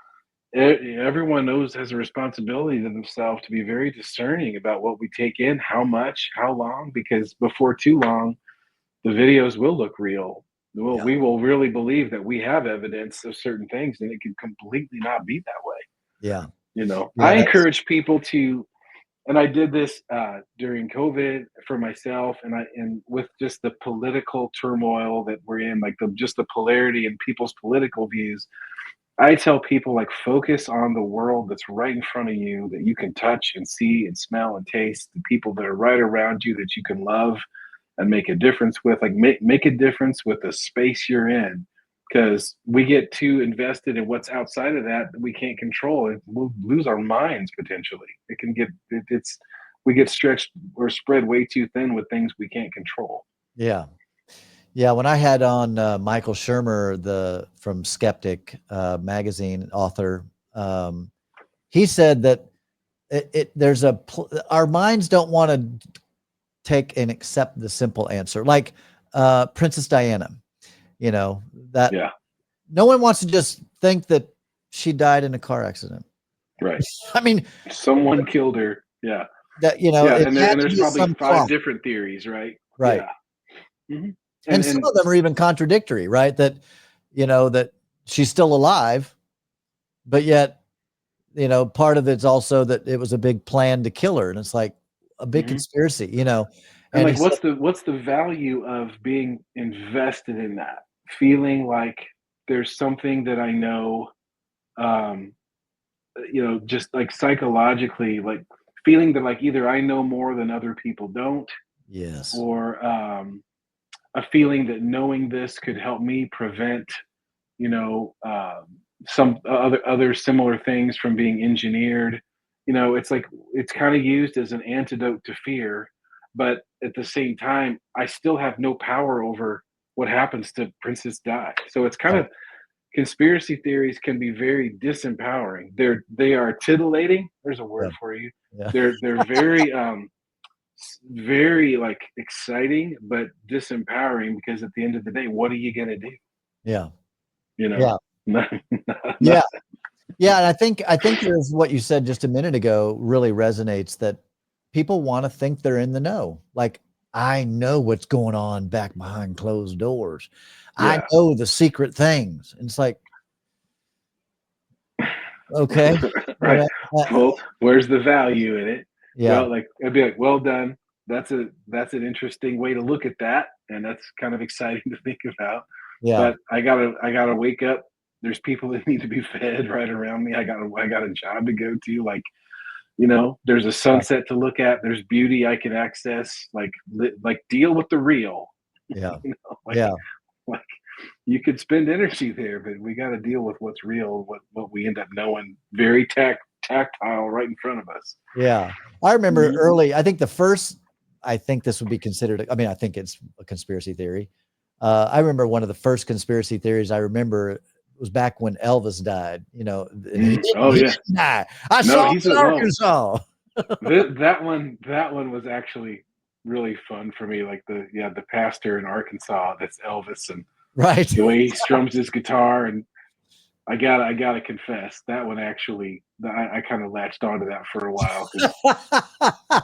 everyone knows has a responsibility to themselves to be very discerning about what we take in, how much, how long, because before too long, the videos will look real. Yeah. We will really believe that we have evidence of certain things, and it can completely not be that way. Yeah. I Yeah. That's, encourage people to, and I did this during COVID for myself, and with just the political turmoil that we're in, like just the polarity in people's political views. I tell people, like, focus on the world that's right in front of you, that you can touch and see and smell and taste, the people that are right around you that you can love and make a difference with. Like, make a difference with the space you're in, because we get too invested in what's outside of that we can't control, and we'll lose our minds potentially. It can get it's we get stretched or spread way too thin with things we can't control. yeah. Yeah, when I had on Michael Shermer, from Skeptic magazine author, he said that there's our minds don't want to take and accept the simple answer, like Princess Diana. You know that Yeah. no one wants to just think that she died in a car accident. Right. I mean, Someone killed her. Yeah. that Yeah, it had and to there's be probably some five crime, different theories, right? right? Yeah. Hmm. And some And of them are even contradictory, right? That that she's still alive, but yet part of it's also that it was a big plan to kill her, and it's like a big mhm. conspiracy. And And he like, said, what's the value of being invested in that? Feeling like there's something that I know, um, just like psychologically, like feeling that like either I know more than other people don't, yes, or a feeling that knowing this could help me prevent, you know, some other similar things from being engineered. It's like it's kind of used as an antidote to fear, but at the same time, I still have no power over what happens to Princess Di. So it's kind right, of conspiracy theories can be very disempowering. They are titillating. There's a Yeah. word for you. Yeah. They're very very like exciting but disempowering, because at the end of the day, what are you gonna do? Yeah. You know, Yeah. not, Yeah. Yeah. And I think there's what you said just a minute ago really resonates, that people want to think they're in the know. Like, I know what's going on back behind closed doors. I yeah. know the secret things. And it's like, okay, you Right. know, Well, where's the value in it? yeah, Well, like it'd be like, well done. That's an interesting way to look at that, and that's kind of exciting to think about. yeah, But I gotta wake up. There's people that need to be fed right around me. I got a job to go to. Like, there's a sunset to look at. There's beauty I can access. Like deal with the real. yeah, You know, yeah, like you could spend energy there, but we got to deal with what's real, what we end up knowing, very tactile right in front of us. yeah. I remember Mhm. early, I think this would be considered, I mean, I think it's a conspiracy theory. I remember one of the first conspiracy theories I remember was back when Elvis died, and Oh he yeah, didn't die. I no, saw him he's in a no. Arkansas. That one was actually really fun for me. Like the pastor in Arkansas, that's Elvis, and Right. the way he strums his guitar, and I gotta confess, that one actually, I kind of latched onto that for a while because I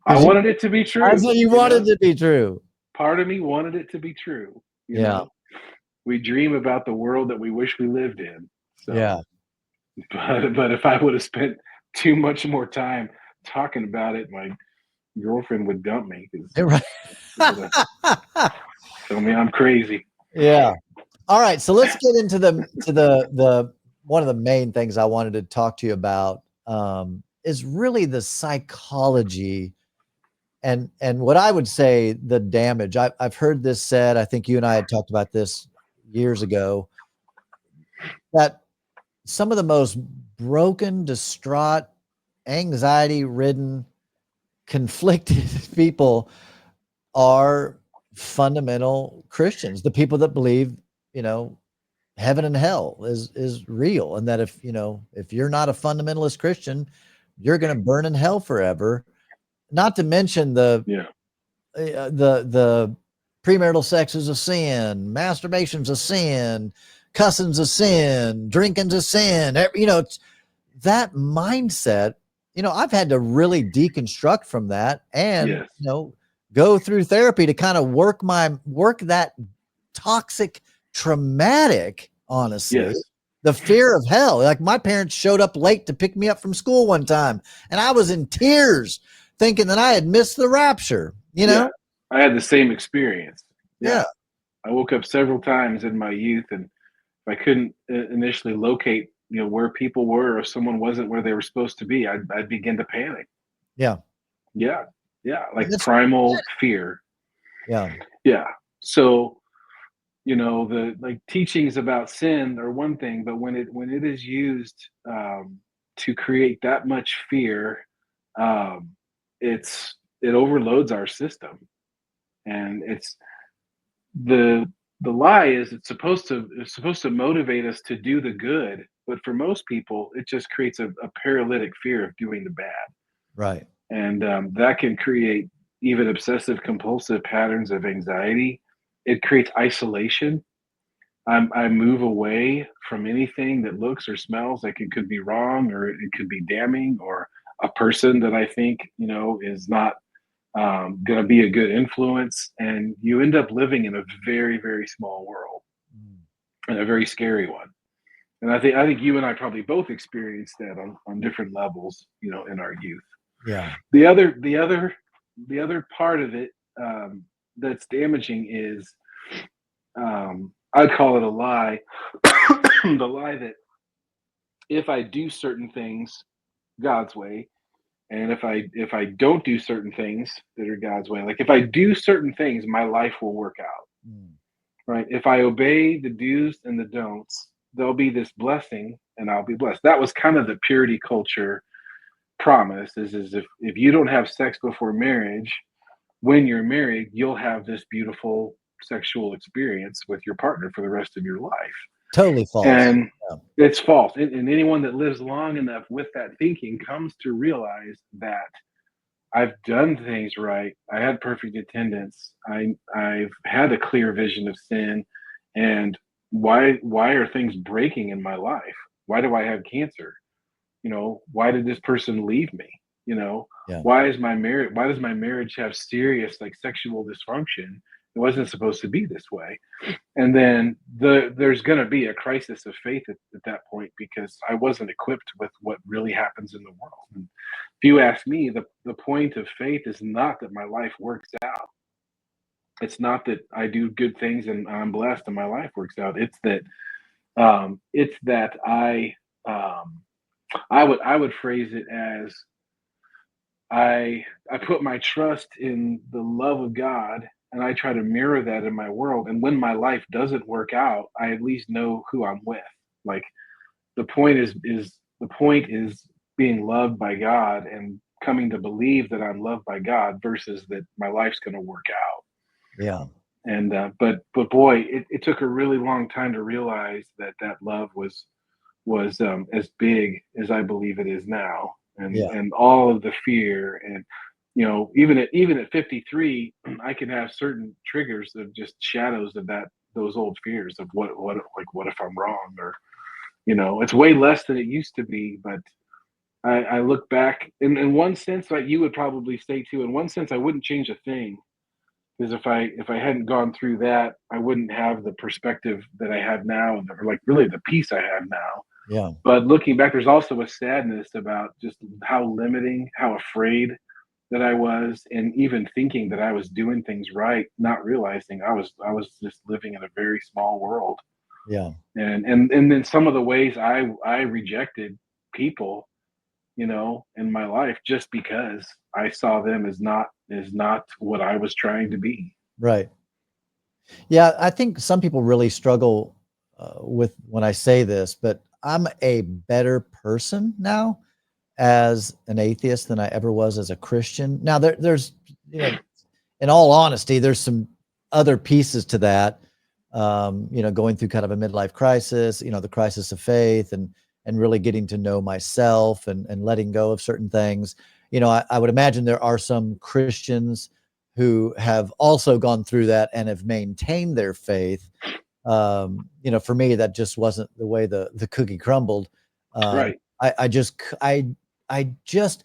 Because wanted it to be I true. said you wanted to be true. Part of me wanted it to be true. You Yeah. know, we dream about the world that we wish we lived in. Yeah. So, but if I would have spent too much more time talking about it, my girlfriend would dump me because Right. she would have told me I'm crazy. Yeah. All right. So let's get into the one of the main things I wanted to talk to you about, is really the psychology and what I would say the damage. I've heard this said. I think you and I had talked about this years ago, that some of the most broken, distraught, anxiety ridden, conflicted people are fundamental Christians, the people that believe, you know, heaven and hell is real, and that if you're not a fundamentalist Christian, you're going to burn in hell forever. Not to mention Yeah. the premarital sex is a sin, masturbation's a sin, cussing's a sin, drinking's a sin. That mindset. I've had to really deconstruct from that, and Yes. go through therapy to kind of work that toxic, traumatic, honestly, Yes. the fear of hell. Like, my parents showed up late to pick me up from school one time, and I was in tears thinking that I had missed the rapture, Yeah. I had the same experience. Yeah. Yeah. I woke up several times in my youth, and if I couldn't initially locate, where people were, or someone wasn't where they were supposed to be, I'd begin to panic. Yeah. Yeah. Yeah. And Like primal fear. yeah. Yeah. So, the like teachings about sin are one thing, but when it is used to create that much fear, um, it overloads our system, and the the lie is it's supposed to motivate us to do the good, but for most people, it just creates a paralytic fear of doing the bad, Right. and that can create even obsessive compulsive patterns of anxiety. It creates isolation. I move away from anything that looks or smells like it could be wrong, or it could be damning, or a person that I think is not going to be a good influence, and you end up living in a very very small world, Mm. and a very scary one. And I think you and I probably both experienced that on different levels, in our youth. Yeah. The other part of it, that's damaging is, I'd call it a lie. The lie that if I do certain things God's way, and if I don't do certain things that are God's way, like if I do certain things, my life will work out. Mm. Right? If I obey the do's and the don'ts, there'll be this blessing, and I'll be blessed. That was kind of the purity culture promise, is if you don't have sex before marriage, when you're married, you'll have this beautiful sexual experience with your partner for the rest of your life. Totally false. And Yeah. it's false. And anyone that lives long enough with that thinking comes to realize that I've done things right. I had perfect attendance. I've had a clear vision of sin, and why are things breaking in my life? Why do I have cancer? Why did this person leave me? You know, Yeah. why does my marriage have serious like sexual dysfunction? It wasn't supposed to be this way. And then there's going to be a crisis of faith at that point because I wasn't equipped with what really happens in the world. And if you ask me, the point of faith is not that my life works out. It's not that I do good things and I'm blessed and my life works out. It's that um, I would phrase it as I put my trust in the love of God and I try to mirror that in my world. And when my life doesn't work out, I at least know who I'm with. Like the point is being loved by God and coming to believe that I'm loved by God versus that my life's going to work out. Yeah. And but boy, it took a really long time to realize that love was as big as I believe it is now, and Yeah. and all of the fear, and even at 53, I can have certain triggers of just shadows of those old fears of what if I'm wrong, or it's way less than it used to be, but I look back in one sense, like you would probably say too. In one sense, I wouldn't change a thing because if I hadn't gone through that, I wouldn't have the perspective that I have now, or like really the peace I have now. Yeah. But looking back, there's also a sadness about just how limiting, how afraid that I was, and even thinking that I was doing things right, not realizing I was just living in a very small world. Yeah. And then some of the ways I rejected people, in my life just because I saw them as not what I was trying to be. Right. Yeah, I think some people really struggle with when I say this, but I'm a better person now as an atheist than I ever was as a Christian. Now, there's, in all honesty, there's some other pieces to that. Going through kind of a midlife crisis, the crisis of faith, and really getting to know myself and letting go of certain things. I would imagine there are some Christians who have also gone through that and have maintained their faith. For me, that just wasn't the way the cookie crumbled. Um, Right. I just,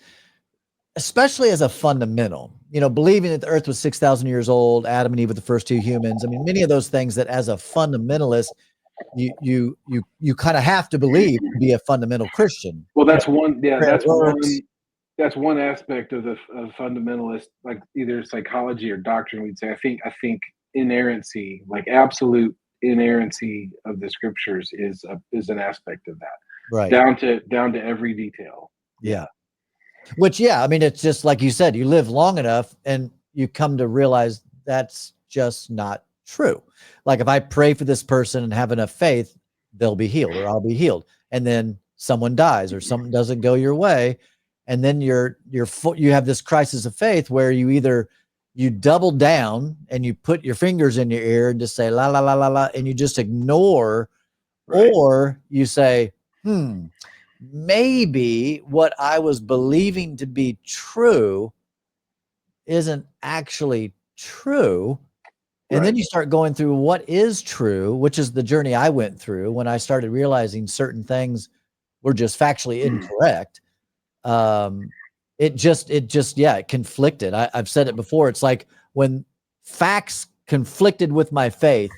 especially as a fundamental, believing that the earth was 6,000 years old, Adam and Eve were the first two humans. I mean, many of those things that as a fundamentalist, you kind of have to believe to be a fundamental Christian. Well, that's one. Yeah, Prayer that's works. one aspect of the of fundamentalist, like either psychology or doctrine. We'd say. I think inerrancy, like absolute inerrancy of the scriptures, is an aspect of that, Right. down to every detail. Yeah. Which, yeah, I mean, it's just like you said, you live long enough and you come to realize that's just not true. Like if I pray for this person and have enough faith, they'll be healed or I'll be healed. And then someone dies or something doesn't go your way. And then you have this crisis of faith where you double down and you put your fingers in your ear and just say la la la la la, and you just ignore, Right. or you say, maybe what I was believing to be true isn't actually true. And then Right. you start going through what is true, which is the journey I went through when I started realizing certain things were just factually incorrect. Um, it conflicted. I've said it before. It's like when facts conflicted with my faith,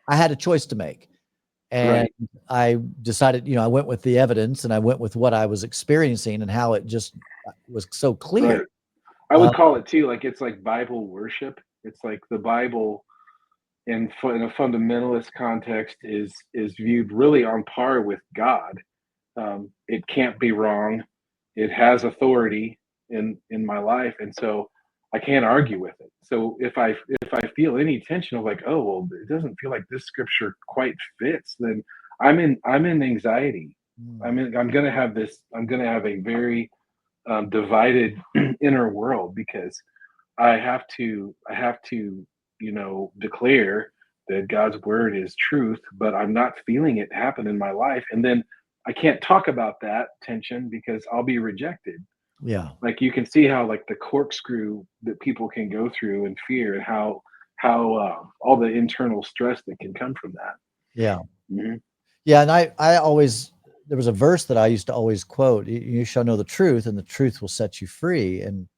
I had a choice to make. And Right. I decided, I went with the evidence and I went with what I was experiencing and how it just was so clear. Right. I Uh, would call it too, like it's like Bible worship. It's like the Bible in a fundamentalist context is viewed really on par with God. It can't be wrong. It has authority in my life, and so I can't argue with it. So if I feel any tension of like, oh well, it doesn't feel like this scripture quite fits, then I'm in anxiety. mm, I'm gonna have a very divided inner world because I have to declare that God's word is truth, but I'm not feeling it happen in my life. And then I can't talk about that tension because I'll be rejected. Yeah. Like you can see how like the corkscrew that people can go through in fear, and how all the internal stress that can come from that. Yeah. Hmm. Yeah. And I always, there was a verse that I used to always quote, you shall know the truth and the truth will set you free. And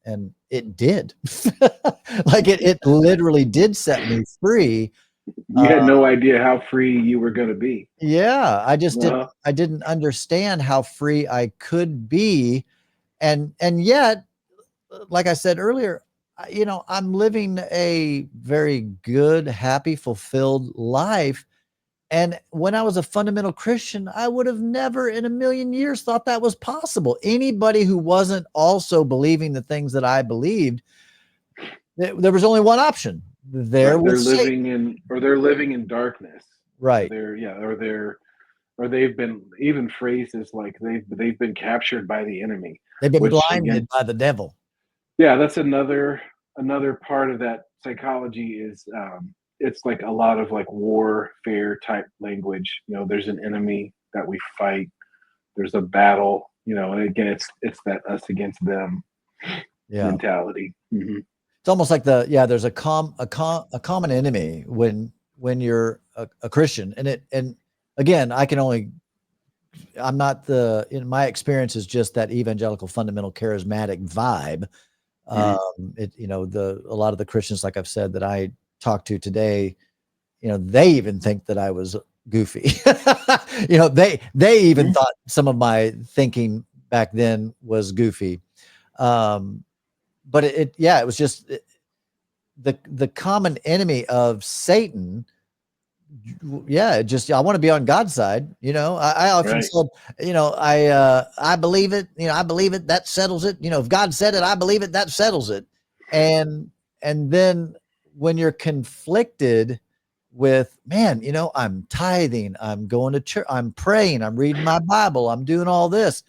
it did. Like it literally did set me free. You had no idea how free you were going to be. Yeah. Uh-huh. I didn't understand how free I could be. And yet, like I said earlier, I'm living a very good, happy, fulfilled life. And when I was a fundamental Christian, I would have never in a million years thought that was possible. Anybody who wasn't also believing the things that I believed, there was only one option. There Right. They're was Satan. they're living in darkness. Right. Or they've been even phrases like they've been captured by the enemy, They've been which again, blinded by the devil. yeah, that's another part of that psychology is it's like a lot of like warfare type language. There's an enemy that we fight. There's a battle. And again, it's that us against them mentality. Mm-hmm. It's almost like there's a common enemy when you're a Christian, and again, I'm not in my experience is just that evangelical fundamental charismatic vibe. A lot of the Christians, like I've said, that I talked to today, they even think that I was goofy. They even thought some of my thinking back then was goofy. But it was just the common enemy of Satan. Yeah, I want to be on God's side. I often said, I believe it. I believe it. That settles it. If God said it, I believe it. That settles it. And then when you're conflicted with, man, I'm tithing, I'm going to church, I'm praying, I'm reading my Bible, I'm doing all this,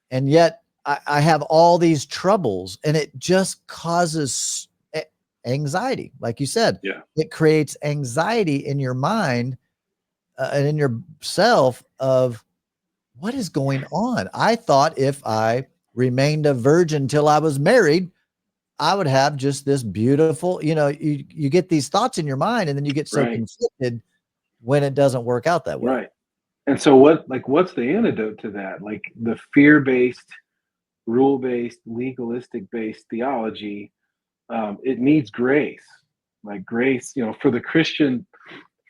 and yet I have all these troubles, and it just causes anxiety. Like you said, it creates anxiety in your mind and in yourself of what is going on. I thought if I remained a virgin till I was married, I would have just this beautiful, you get these thoughts in your mind, and then you get so conflicted when it doesn't work out that way. Right. And so what's the antidote to that? Like the fear-based, rule-based, legalistic-based theology, it needs grace. Like grace, for the Christian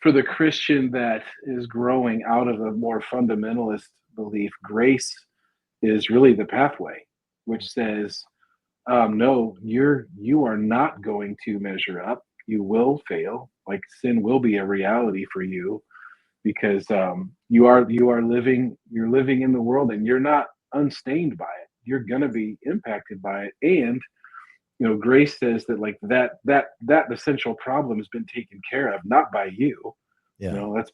that is growing out of a more fundamentalist belief, grace is really the pathway, which says, no, you are not going to measure up. You will fail. Like sin will be a reality for you because you're living in the world, and you're not unstained by it. You're gonna be impacted by it. And grace says that like that essential problem has been taken care of, not by you. Yeah. That's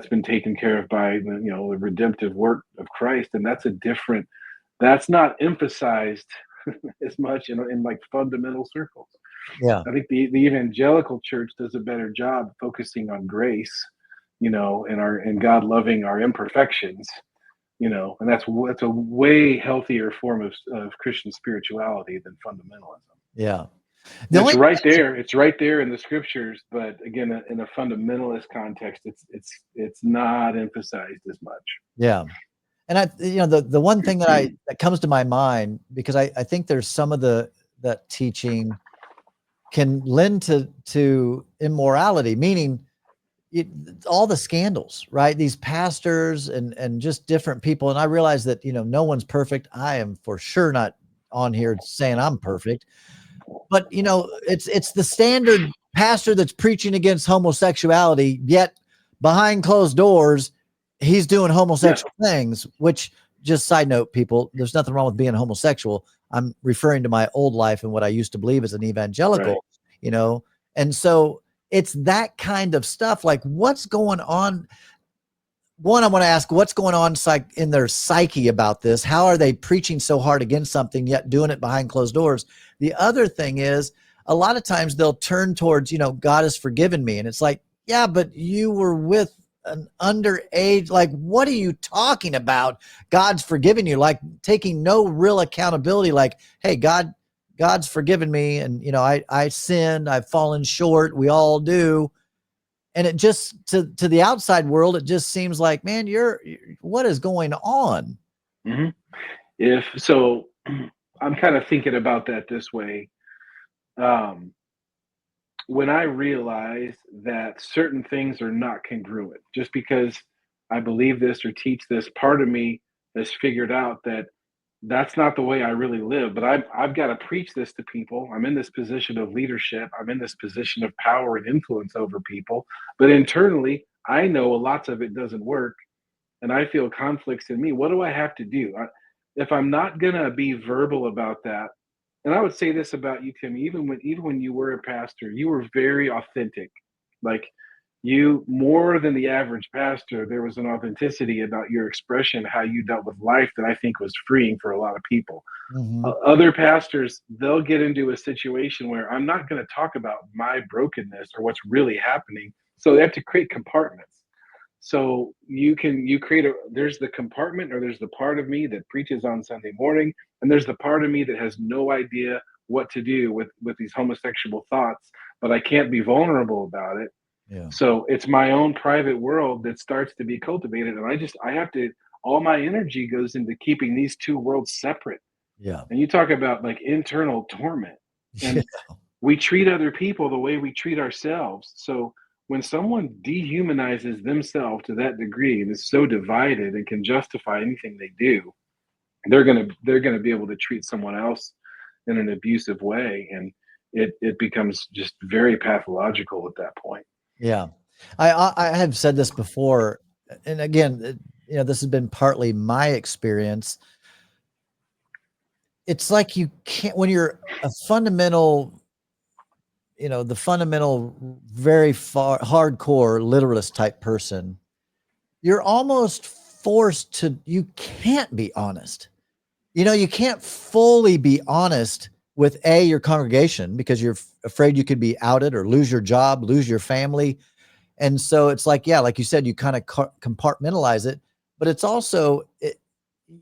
been taken care of by the redemptive work of Christ, and that's not emphasized as much in like fundamental circles. Yeah. I think the evangelical church does a better job focusing on grace, and God loving our imperfections, and that's a way healthier form of Christian spirituality than fundamentalism. Yeah. It's right there. It's right there in the scriptures, but again, in a fundamentalist context, it's not emphasized as much. Yeah. And the one thing that comes to my mind, because I think there's some of that teaching can lend to immorality, meaning all the scandals, right? These pastors and just different people. And I realize that, no one's perfect. I am for sure not on here saying I'm perfect, but it's the standard pastor that's preaching against homosexuality, yet behind closed doors, he's doing homosexual things, which, just side note, people, there's nothing wrong with being homosexual. I'm referring to my old life and what I used to believe as an evangelical, and so it's that kind of stuff. Like what's going on? One, I want to ask what's going on in their psyche about this. How are they preaching so hard against something yet doing it behind closed doors? The other thing is a lot of times they'll turn towards, God has forgiven me. And it's like, yeah, but you were with an underage. Like, what are you talking about? God's forgiven you, like taking no real accountability. Like, hey, God's forgiven me, and I sinned, I've fallen short. We all do. And it just to the outside world, it just seems like, man, what is going on? Hmm. If so, I'm kind of thinking about that this way. Um, when I realize that certain things are not congruent, just because I believe this or teach this, part of me has figured out that that's not the way I really live. But I've got to preach this to people. I'm in this position of leadership. I'm in this position of power and influence over people. But internally, I know lots of it doesn't work, and I feel conflicts in me. What do I have to do? If I'm not gonna be verbal about that, and I would say this about you, Timmy, even when you were a pastor, you were very authentic. Like, you, more than the average pastor, there was an authenticity about your expression, how you dealt with life, that I think was freeing for a lot of people. Mm-hmm. Other pastors, they'll get into a situation where I'm not going to talk about my brokenness or what's really happening, so they have to create compartments. So you create a, there's the compartment, or there's the part of me that preaches on Sunday morning, and there's the part of me that has no idea what to do with these homosexual thoughts, but I can't be vulnerable about it. Yeah. So it's my own private world that starts to be cultivated, and I have to, all my energy goes into keeping these two worlds separate. Yeah. And you talk about like internal torment. Yeah. And we treat other people the way we treat ourselves. So when someone dehumanizes themselves to that degree and is so divided and can justify anything they do, they're gonna be able to treat someone else in an abusive way, and it becomes just very pathological at that point. Yeah. I have said this before, and again, this has been partly my experience. It's like you can't, when you're a fundamental, the fundamental, very far hardcore literalist type person, you're almost forced to, you can't be honest. You can't fully be honest with your congregation, because you're afraid you could be outed or lose your job, lose your family. And so it's like, yeah, like you said, you kind of compartmentalize it, but it's also,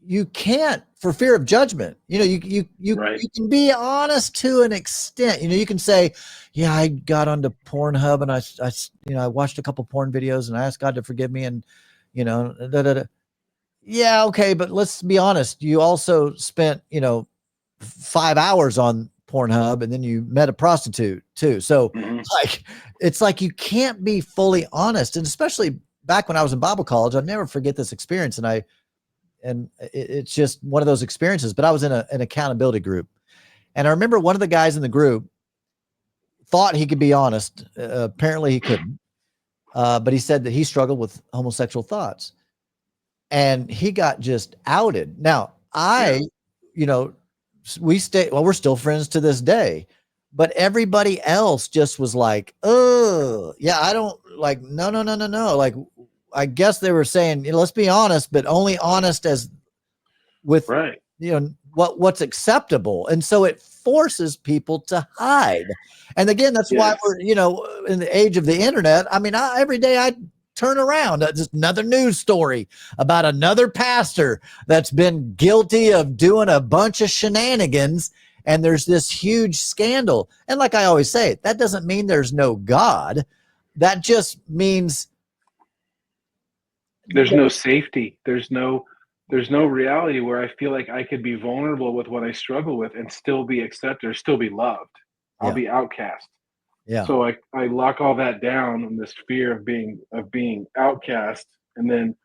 you can't, for fear of judgment. Right. You can be honest to an extent. You can say, yeah, I got onto Pornhub, and I watched a couple porn videos, and I asked God to forgive me, and da, da, da. Yeah, okay, but let's be honest. You also spent 5 hours on Pornhub, and then you met a prostitute too. So, Hmm. like, it's like you can't be fully honest. And especially back when I was in Bible college, I'll never forget this experience. It's just one of those experiences. But I was in an accountability group, and I remember one of the guys in the group thought he could be honest. Apparently, he couldn't. But he said that he struggled with homosexual thoughts, and he got just outed. Now, Yeah. you know, we're still friends to this day, but everybody else just was like, oh, yeah, I don't like, no, no, no, no, no. Like, I guess they were saying, let's be honest, but only honest as with, Right. what's acceptable. And so it forces people to hide. And again, that's why Yes. we're, in the age of the internet. I mean, every day I turn around, just another news story about another pastor that's been guilty of doing a bunch of shenanigans. And there's this huge scandal. And like I always say, that doesn't mean there's no God. That just means There's no safety. There's no reality where I feel like I could be vulnerable with what I struggle with and still be accepted or still be loved. I'll yeah, be outcast. yeah, So I lock all that down in this fear of being outcast, and then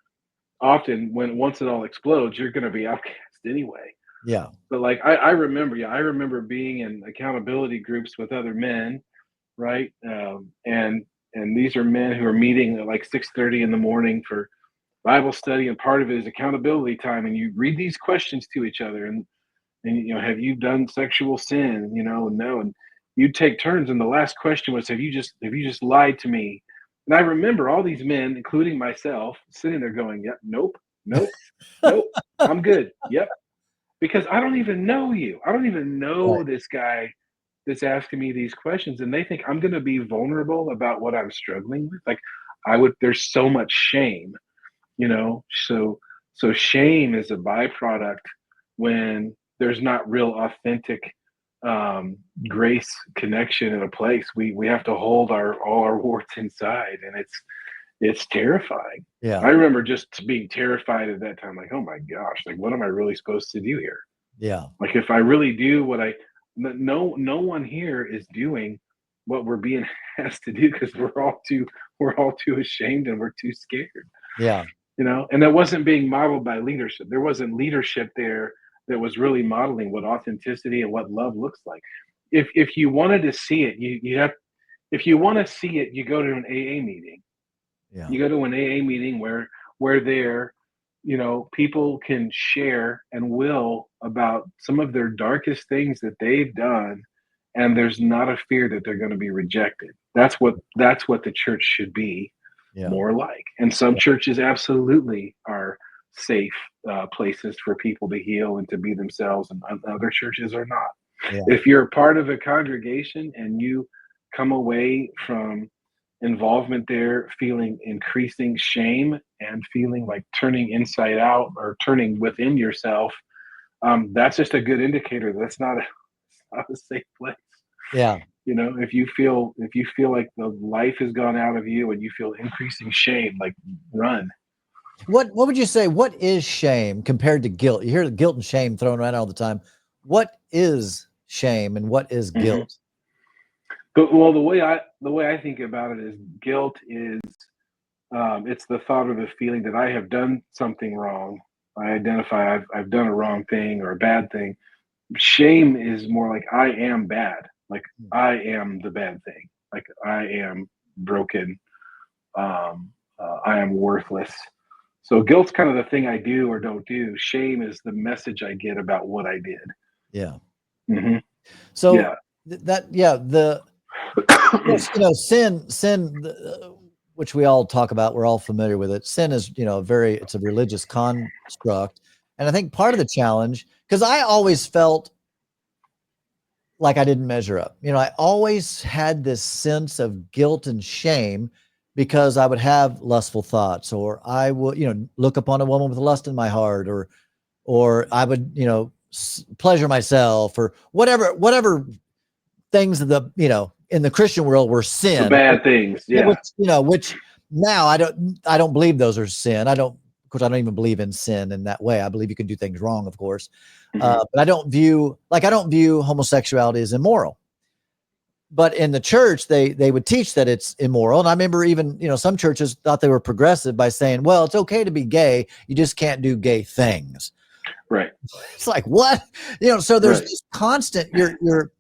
often when once it all explodes, you're gonna be outcast anyway. yeah, But like I remember, yeah, I remember being in accountability groups with other men, right? And these are men who are meeting at like 6:30 in the morning for Bible study, and part of it is accountability time. And you read these questions to each other, and have you done sexual sin? No. And you take turns, and the last question was, have you just lied to me? And I remember all these men, including myself, sitting there going, yep, nope, nope, nope, I'm good. Yep. Because I don't even know you. I don't even right, know this guy that's asking me these questions, and they think I'm going to be vulnerable about what I'm struggling with. Like, I would, there's so much shame, you know? So shame is a byproduct when there's not real authentic grace connection in a place. We have to hold all our warts inside, and it's terrifying. Yeah. I remember just being terrified at that time, like, oh my gosh, like what am I really supposed to do here? Yeah. Like if I really do what no one here is doing what we're being asked to do because we're all too ashamed and we're too scared, Yeah. you know. And that wasn't being modeled by leadership. There wasn't leadership there that was really modeling what authenticity and what love looks like. If you wanted to see it, you have, if you want to see it, you go to an AA meeting. Yeah. You go to an AA meeting where there, you know, people can share and will about some of their darkest things that they've done, and there's not a fear that they're going to be rejected. That's what the church should be Yeah. more like. And some churches absolutely are safe places for people to heal and to be themselves, and other churches are not. Yeah. If you're a part of a congregation and you come away from involvement there feeling increasing shame and feeling like turning inside out or turning within yourself, that's just a good indicator that's not not a safe place. Yeah. You know, if you feel like the life has gone out of you and you feel increasing shame, like run. What would you say? What is shame compared to guilt? You hear the guilt and shame thrown around all the time. What is shame and what is Mm-hmm. guilt? But well, the way I think about it is guilt is it's the thought or the feeling that I have done something wrong. I identify I've done a wrong thing or a bad thing. Shame is more like I am bad. Like I am the bad thing. Like I am broken. I am worthless. So guilt's kind of the thing I do or don't do. Shame is the message I get about what I did. Yeah. Hmm. So Yeah. yes, sin, which we all talk about, we're all familiar with it. Sin is, it's a religious construct. And I think part of the challenge, because I always felt like I didn't measure up. I always had this sense of guilt and shame because I would have lustful thoughts, or I would, look upon a woman with lust in my heart, or I would, pleasure myself, or whatever things in the Christian world were sin. The bad things. Yeah. Which now I don't believe those are sin. Of course, I don't even believe in sin in that way. I believe you can do things wrong, of course. Mm-hmm. But I don't view homosexuality as immoral. But in the church, they would teach that it's immoral. And I remember even, some churches thought they were progressive by saying, well, it's okay to be gay. You just can't do gay things. Right. It's like, what? So there's this constant,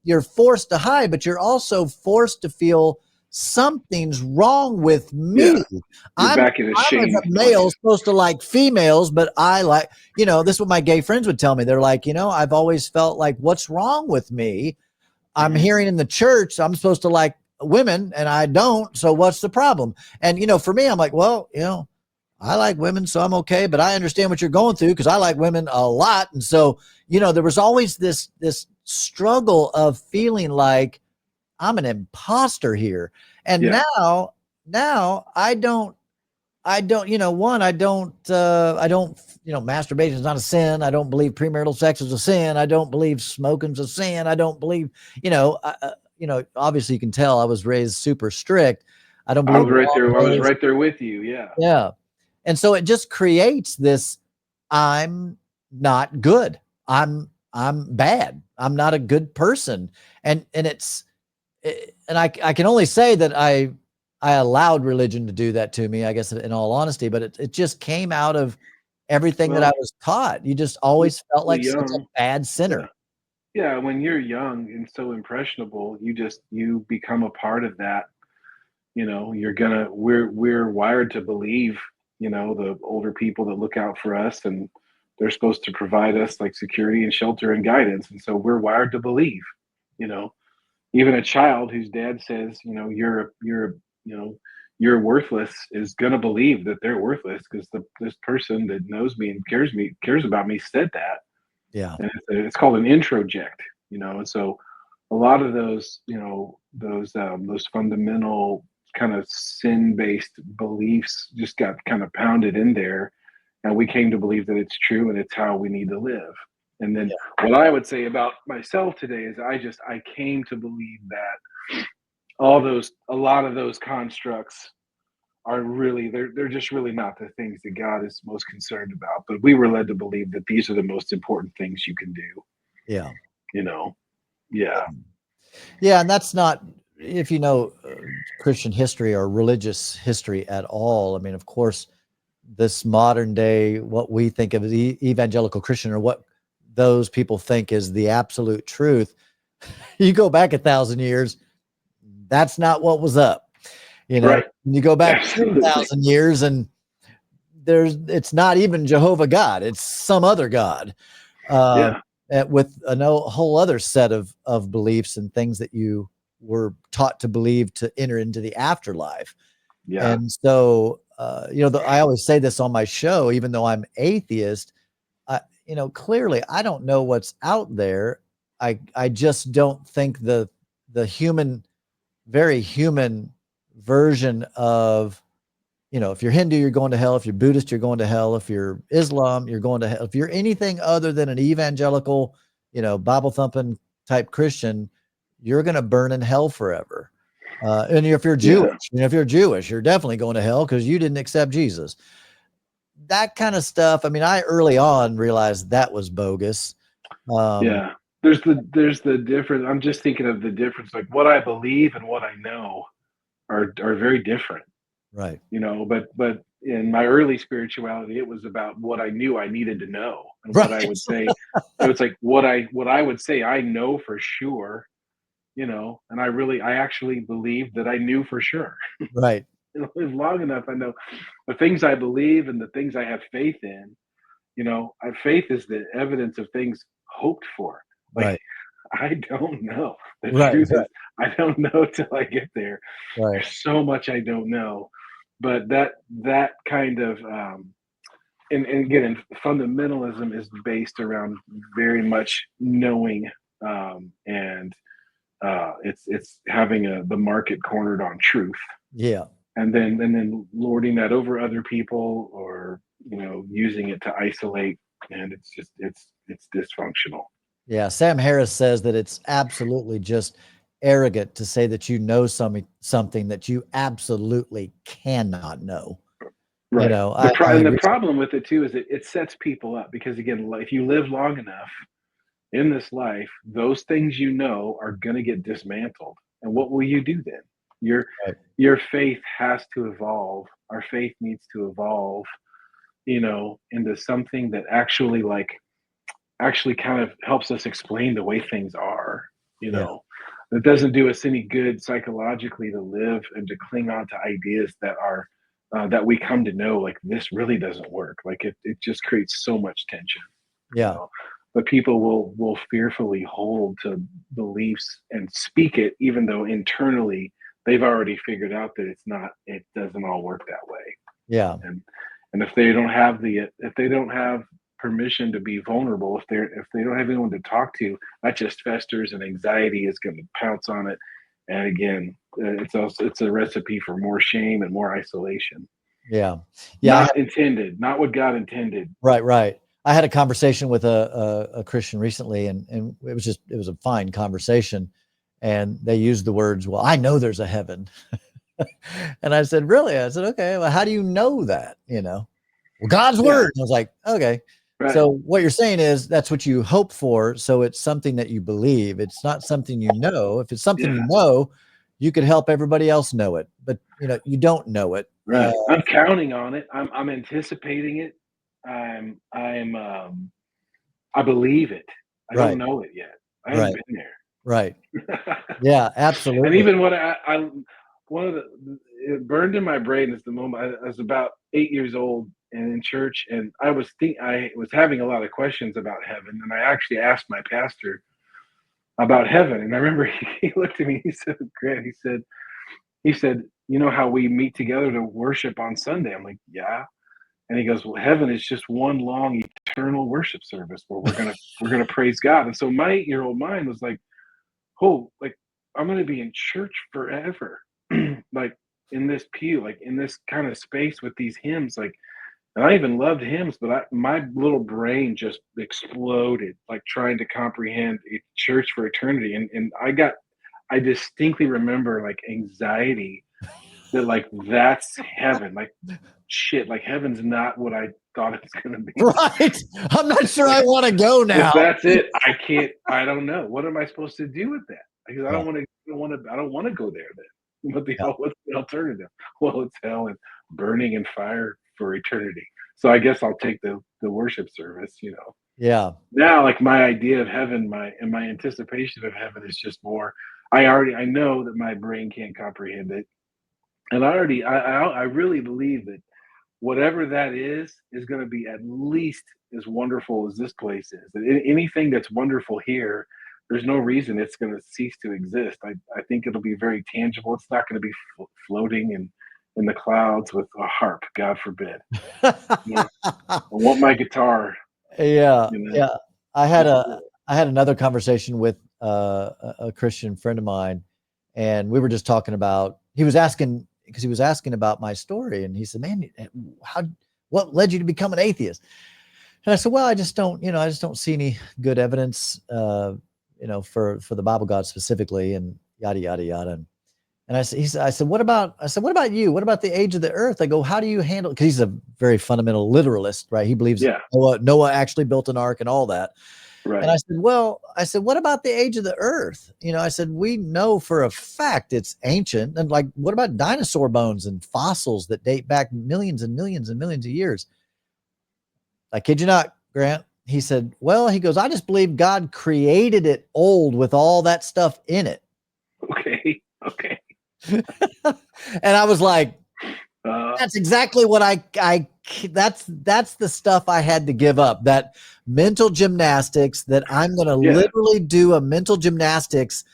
you're forced to hide, but you're also forced to feel something's wrong with me. Yeah. I'm back in a shame as a male supposed to like females, but I like, this is what my gay friends would tell me. They're like, I've always felt like, what's wrong with me? I'm hearing in the church I'm supposed to like women and I don't. So what's the problem? And, for me, I'm like, well, I like women, so I'm okay, but I understand what you're going through because I like women a lot. And so, there was always this struggle of feeling like I'm an imposter here. And now I don't, masturbation is not a sin. I don't believe premarital sex is a sin. I don't believe smoking's a sin. I don't believe, obviously you can tell I was raised super strict. I don't believe. I was right there with you. Yeah. Yeah. And so it just creates this, I'm not good. I'm bad. I'm not a good person. And I can only say that I allowed religion to do that to me, I guess, in all honesty, but it just came out of everything that I was taught. You just always felt like such a bad sinner. Yeah. When you're young and so impressionable, you become a part of that. We're wired to believe, the older people that look out for us, and they're supposed to provide us like security and shelter and guidance. And so we're wired to believe, even a child whose dad says, you're worthless is going to believe that they're worthless because this person that knows me and cares about me said that. Yeah. And it's called an introject, and so a lot of those, those fundamental kind of sin-based beliefs just got kind of pounded in there, and we came to believe that it's true and it's how we need to live. And then Yeah. what I would say about myself today is I came to believe that a lot of those constructs are really they're just really not the things that God is most concerned about. But we were led to believe that these are the most important things you can do, Yeah. you know. Yeah. Yeah, and that's not, if you know Christian history or religious history at all. I mean, of course, this modern day, what we think of as evangelical Christian, or what those people think is the absolute truth. You go back 1,000 years, that's not what was up. Right. You go back Absolutely. 10,000 years, and it's not even Jehovah God; it's some other God. Uh, Yeah. with a whole other set of beliefs and things that you were taught to believe to enter into the afterlife. Yeah. And so, I always say this on my show, even though I'm atheist, clearly I don't know what's out there. I just don't think the human, very human version of, if you're Hindu, you're going to hell. If you're Buddhist, you're going to hell. If you're Islam, you're going to hell. If you're anything other than an evangelical, Bible thumping type Christian, you're going to burn in hell forever. And if you're Jewish, Yeah. you're definitely going to hell because you didn't accept Jesus. That kind of stuff. I mean, I early on realized that was bogus. Um, Yeah. There's the difference. I'm just thinking of the difference, like what I believe and what I know are very different, right, but in my early spirituality, it was about what I knew I needed to know and what I right, would say. It was like what I would say I know for sure, and I actually believed that I knew for sure. right, Live long enough, I know the things I believe and the things I have faith in. Faith is the evidence of things hoped for. Like, right, I don't know. The right, truth right, is, I don't know till I get there. right. There's so much I don't know, but that kind of and again, fundamentalism is based around very much knowing, and it's having the market cornered on truth, Yeah. and then lording that over other people, or using it to isolate, and it's dysfunctional. Yeah, Sam Harris says that it's absolutely just arrogant to say that you know something that you absolutely cannot know. Right. I And the agree. problem with it too is it sets people up, because again, if you live long enough in this life, those things are going to get dismantled. And what will you do then? Your Right. your faith has to evolve. Our faith needs to evolve, into something that actually kind of helps us explain the way things are, you Yeah. know. It doesn't do us any good psychologically to live and to cling on to ideas that we come to know like this really doesn't work. Like it just creates so much tension, you Yeah. know. But people will fearfully hold to beliefs and speak it, even though internally they've already figured out that it doesn't all work that way. Yeah. And if they don't have permission to be vulnerable, if they don't have anyone to talk to, that just festers, and anxiety is going to pounce on it. And again, it's a recipe for more shame and more isolation. Yeah. Yeah. Not intended, not what God intended. Right. Right. I had a conversation with a Christian recently, and it was a fine conversation. And they used the words, "Well, I know there's a heaven." And I said, "Really?" I said, "Okay. Well, how do you know that? Well, God's Yeah, word." I was like, "Okay." right. So what you're saying is that's what you hope for. So it's something that you believe. It's not something you know. If it's something Yeah, you know, you could help everybody else know it, but you don't know it. right. I'm counting on it. I'm anticipating it. I believe it. I don't Right, know it yet. I haven't right, been right. there. Yeah, And absolutely. even what I one of the it burned in my brain is the moment I was about 8 years old and in church, and I was having a lot of questions about heaven, and I actually asked my pastor about heaven, and I remember he looked at me, he said, "Grant," he said, "You know how we meet together to worship on Sunday?" I'm like, "Yeah." And he goes, "Well, heaven is just one long eternal worship service where we're gonna praise God." And so my 8-year-old mind was like, oh, like I'm gonna be in church forever, like in this pew, like in this kind of space with these hymns, like. And I even loved hymns, but my little brain just exploded, like trying to comprehend a church for eternity. And I distinctly remember like anxiety that like that's heaven. Like shit, like heaven's not what I thought it's gonna be. Right. I'm not sure Like I want to go if now. that's it, I don't know. What am I supposed to do with that? Because Yeah. I don't want to go there then. Yeah. What's the alternative? Well, it's hell and burning in fire for eternity. So I guess I'll take the worship service, you know. Yeah. Now, like my idea of heaven, my anticipation of heaven is just more. I know that my brain can't comprehend it, and I really believe that whatever that is going to be at least as wonderful as this place is. And anything that's wonderful here, there's no reason it's going to cease to exist. I think it'll be very tangible. It's not going to be floating in the clouds with a harp, God forbid. You know, I want my guitar. Yeah. You know, Yeah. I had that's a, it. I had another conversation with a Christian friend of mine, and we were just talking about, he was asking, because he was asking about my story, and he said, man, what led you to become an atheist? And I said, well, I just don't see any good evidence, for the Bible God specifically, and yada, yada, yada. And I said, what about you? What about the age of the earth? I go, how do you handle, because he's a very fundamental literalist, right? He believes Yeah, Noah actually built an ark and all that. And right. I said, what about the age of the earth? I said, we know for a fact it's ancient. And like, what about dinosaur bones and fossils that date back millions and millions and millions of years? I kid you not, Grant. He said, well, he goes, I just believe God created it old with all that stuff in it. Okay, okay. And I was like, Uh, that's exactly what that's the stuff I had to give up. That mental gymnastics, that I'm going to yeah, literally do a mental gymnastics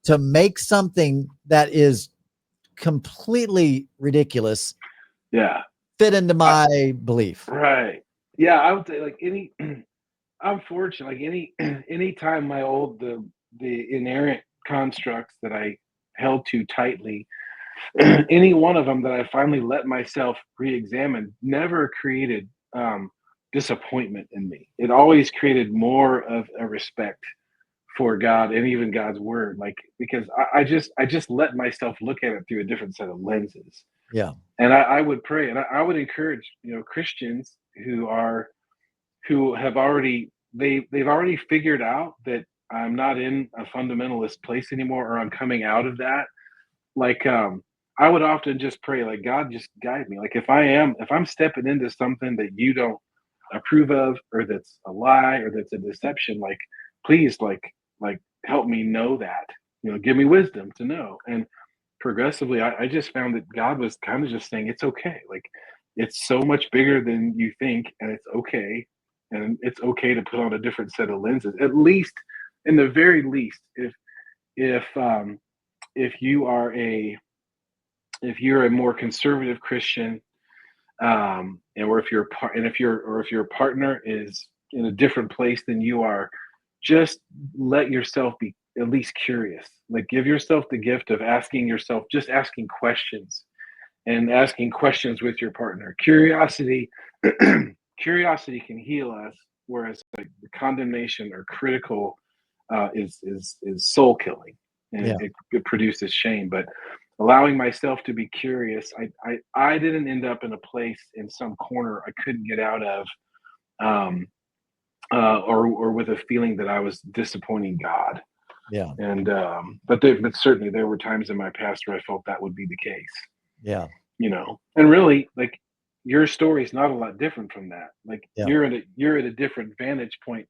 to make something that is completely ridiculous yeah. fit into I, my belief. right. Yeah, I would say like any. I'm fortunate. Like any time the inerrant constructs that I held to tightly, any one of them that I finally let myself re-examine never created disappointment in me. It always created more of a respect for God and even God's word. Like because I just let myself look at it through a different set of lenses. Yeah. And I would pray and I would encourage, you know, Christians who have already they've already figured out that I'm not in a fundamentalist place anymore or I'm coming out of that. Like I would often just pray like God just guide me. Like if I'm stepping into something that you don't approve of or that's a lie or that's a deception, like please like help me know that. You know, give me wisdom to know. And progressively I just found that God was kind of just saying it's okay. Like it's so much bigger than you think and it's okay. And it's okay to put on a different set of lenses, at least in the very least, if if you are a if you're a more conservative Christian, and or if your partner is in a different place than you are, just let yourself be at least curious. Like give yourself the gift of just asking questions and asking questions with your partner. Curiosity can heal us, whereas like the condemnation or critical is soul killing, and Yeah. it produces shame. But allowing myself to be curious, I didn't end up in a place in some corner I couldn't get out of, um, or with a feeling that I was disappointing God. Yeah. And but certainly there were times in my past where I felt that would be the case. Yeah. You know, and really like your story is not a lot different from that. Like Yeah. you're at a different vantage point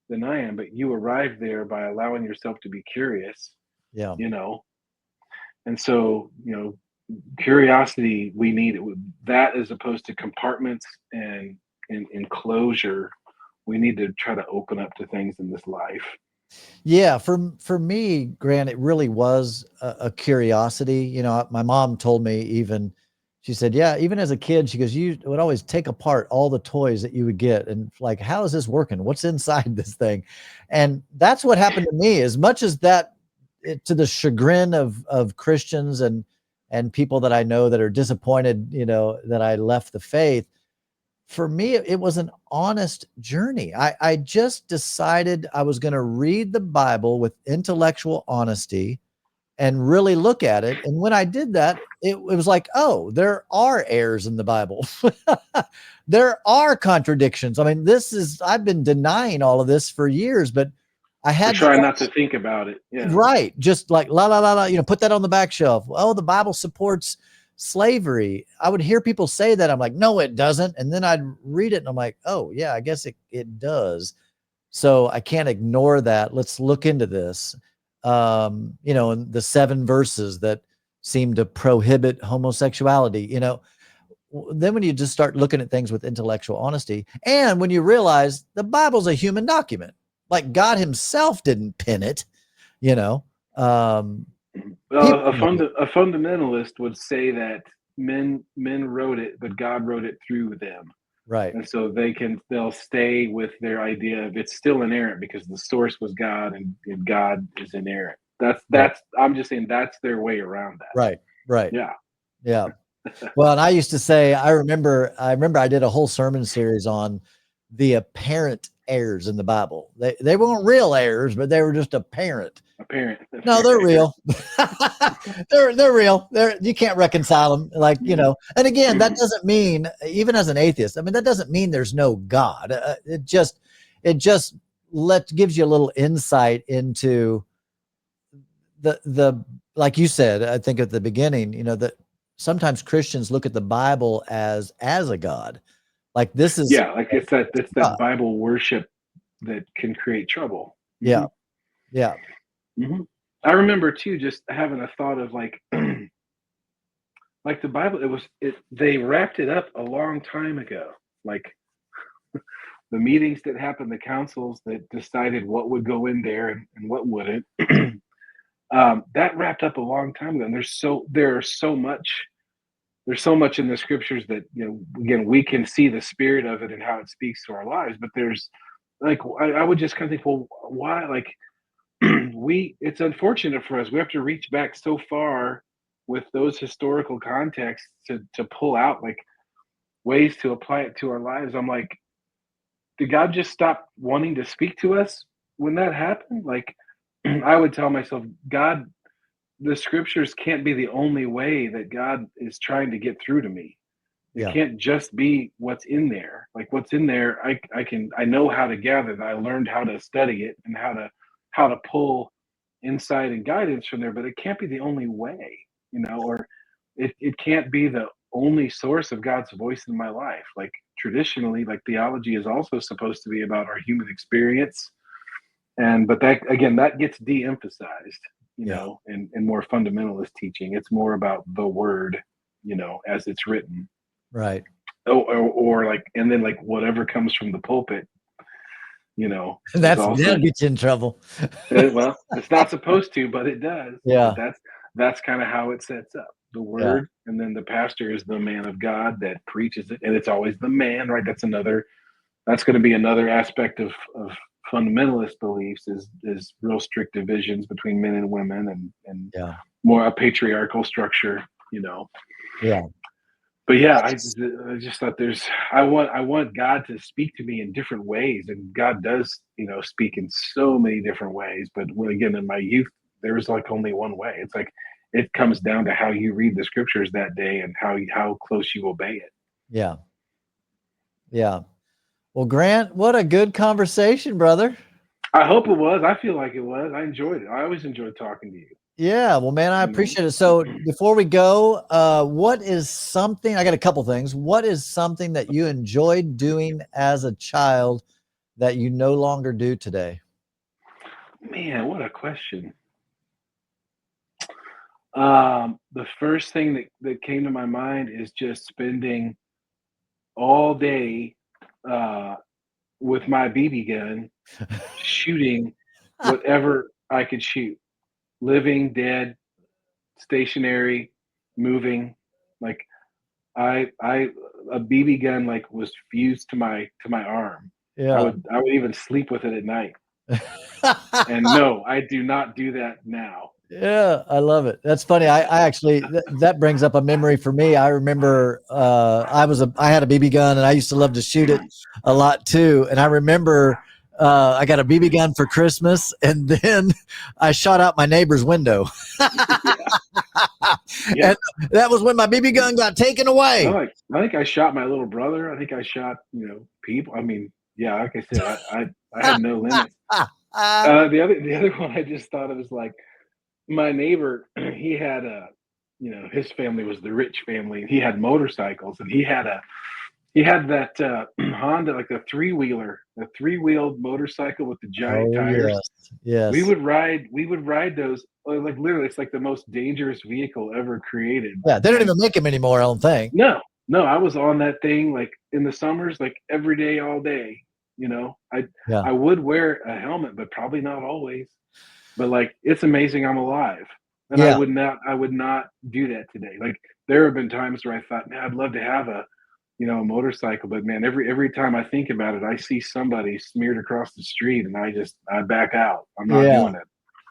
than I am, but you arrived there by allowing yourself to be curious, Yeah. you know. And so, you know, curiosity we need that as opposed to compartments and enclosure. We need to try to open up to things in this life. Yeah, for me, Grant, it really was a curiosity. My mom told me, even, she said, yeah, even as a kid, she goes, you would always take apart all the toys that you would get and like, how is this working? What's inside this thing? And that's what happened to me. As much as that to the chagrin of Christians and people that I know that are disappointed, that I left the faith. For me, it was an honest journey. I just decided I was going to read the Bible with intellectual honesty and really look at it. And when I did that, it was like, oh, there are errors in the Bible. There are contradictions. I mean, I've been denying all of this for years, but I had try not to think about it. Yeah. Right. Just like la, la, la, la, put that on the back shelf. Oh, the Bible supports slavery. I would hear people say that. I'm like, no, it doesn't. And then I'd read it and I'm like, oh yeah, I guess it does. So I can't ignore that. Let's look into this. And the 7 verses that seem to prohibit homosexuality, then when you just start looking at things with intellectual honesty, and when you realize the Bible's a human document, like God himself didn't pen it, a fundamentalist would say that men wrote it, but God wrote it through them. Right. And so they'll stay with their idea of it's still inerrant because the source was God and God is inerrant. That's I'm just saying that's their way around that. Right. Yeah. Well, and I used to say, I remember I did a whole sermon series on the apparent errors in the Bible. They weren't real errors, but they were just apparent. No, they're real. they're real. You can't reconcile them. And again, that doesn't mean, even as an atheist, that doesn't mean there's no God. It just gives you a little insight into the like you said, I think at the beginning, that sometimes Christians look at the Bible as a God. Like this is it's that Bible worship that can create trouble. Yeah. Mm-hmm. I remember too, just having a thought of like the Bible. They wrapped it up a long time ago. Like the meetings that happened, the councils that decided what would go in there and what wouldn't. That wrapped up a long time ago. And there's so much in the scriptures that, again, we can see the spirit of it and how it speaks to our lives. But there's I would just kind of think, well, why? Like it's unfortunate for us. We have to reach back so far with those historical contexts to pull out like ways to apply it to our lives. I'm like, did God just stop wanting to speak to us when that happened? Like, I would tell myself, God, the scriptures can't be the only way that God is trying to get through to me. It can't just be what's in there. Like what's in there, I know how to gather that. I learned how to study it and how to pull insight and guidance from there, but it can't be the only way, or it can't be the only source of God's voice in my life. Like traditionally, like theology is also supposed to be about our human experience. But that gets de-emphasized, in more fundamentalist teaching. It's more about the word, as it's written. Right. Or like, and then like whatever comes from the pulpit, that gets you in trouble. Well, it's not supposed to, but it does. Yeah. But that's kind of how it sets up the word. And then the pastor is the man of God that preaches it. And it's always the man, right? That's going to be another aspect of fundamentalist beliefs is real strict divisions between men and women and more a patriarchal structure, Yeah. But yeah, I just thought I want God to speak to me in different ways, and God does, speak in so many different ways. But again, in my youth, there was like only one way. It's like it comes down to how you read the scriptures that day and how close you obey it. Yeah. Well, Grant, what a good conversation, brother. I hope it was. I feel like it was. I enjoyed it. I always enjoy talking to you. Yeah, well, man, I appreciate it. So before we go, what is something, I got a couple things. What is something that you enjoyed doing as a child that you no longer do today? Man, what a question. The first thing that came to my mind is just spending all day with my BB gun shooting whatever I could shoot. Living, dead, stationary, moving. Like a BB gun like was fused to my arm. Yeah. I would even sleep with it at night. And no, I do not do that now. Yeah, I love it. That's funny. I actually that brings up a memory for me. I remember I had a BB gun and I used to love to shoot it a lot too. And I remember I got a BB gun for Christmas and then I shot out my neighbor's window. Yeah. And Yep. that was when my BB gun got taken away. I think I shot my little brother. I think I shot, people. I mean, yeah, like I said, I had no limits. The other one I just thought of is like my neighbor. He had his family was the rich family. He had motorcycles, and he had that Honda, like a three-wheeled motorcycle with the giant Oh tires. yes, yes. We would ride those, like literally, it's like the most dangerous vehicle ever created. Yeah, they don't And even make them anymore, I don't think. no, no, I was on that thing like in the summers, like every day, all day. Yeah. I would wear a helmet, but probably not always. But like, it's amazing I'm alive, and Yeah. I would not do that today. Like, there have been times where I thought, man, I'd love to have a motorcycle, but man, every time I think about it, I see somebody smeared across the street, and I back out. I'm not Yeah. doing it.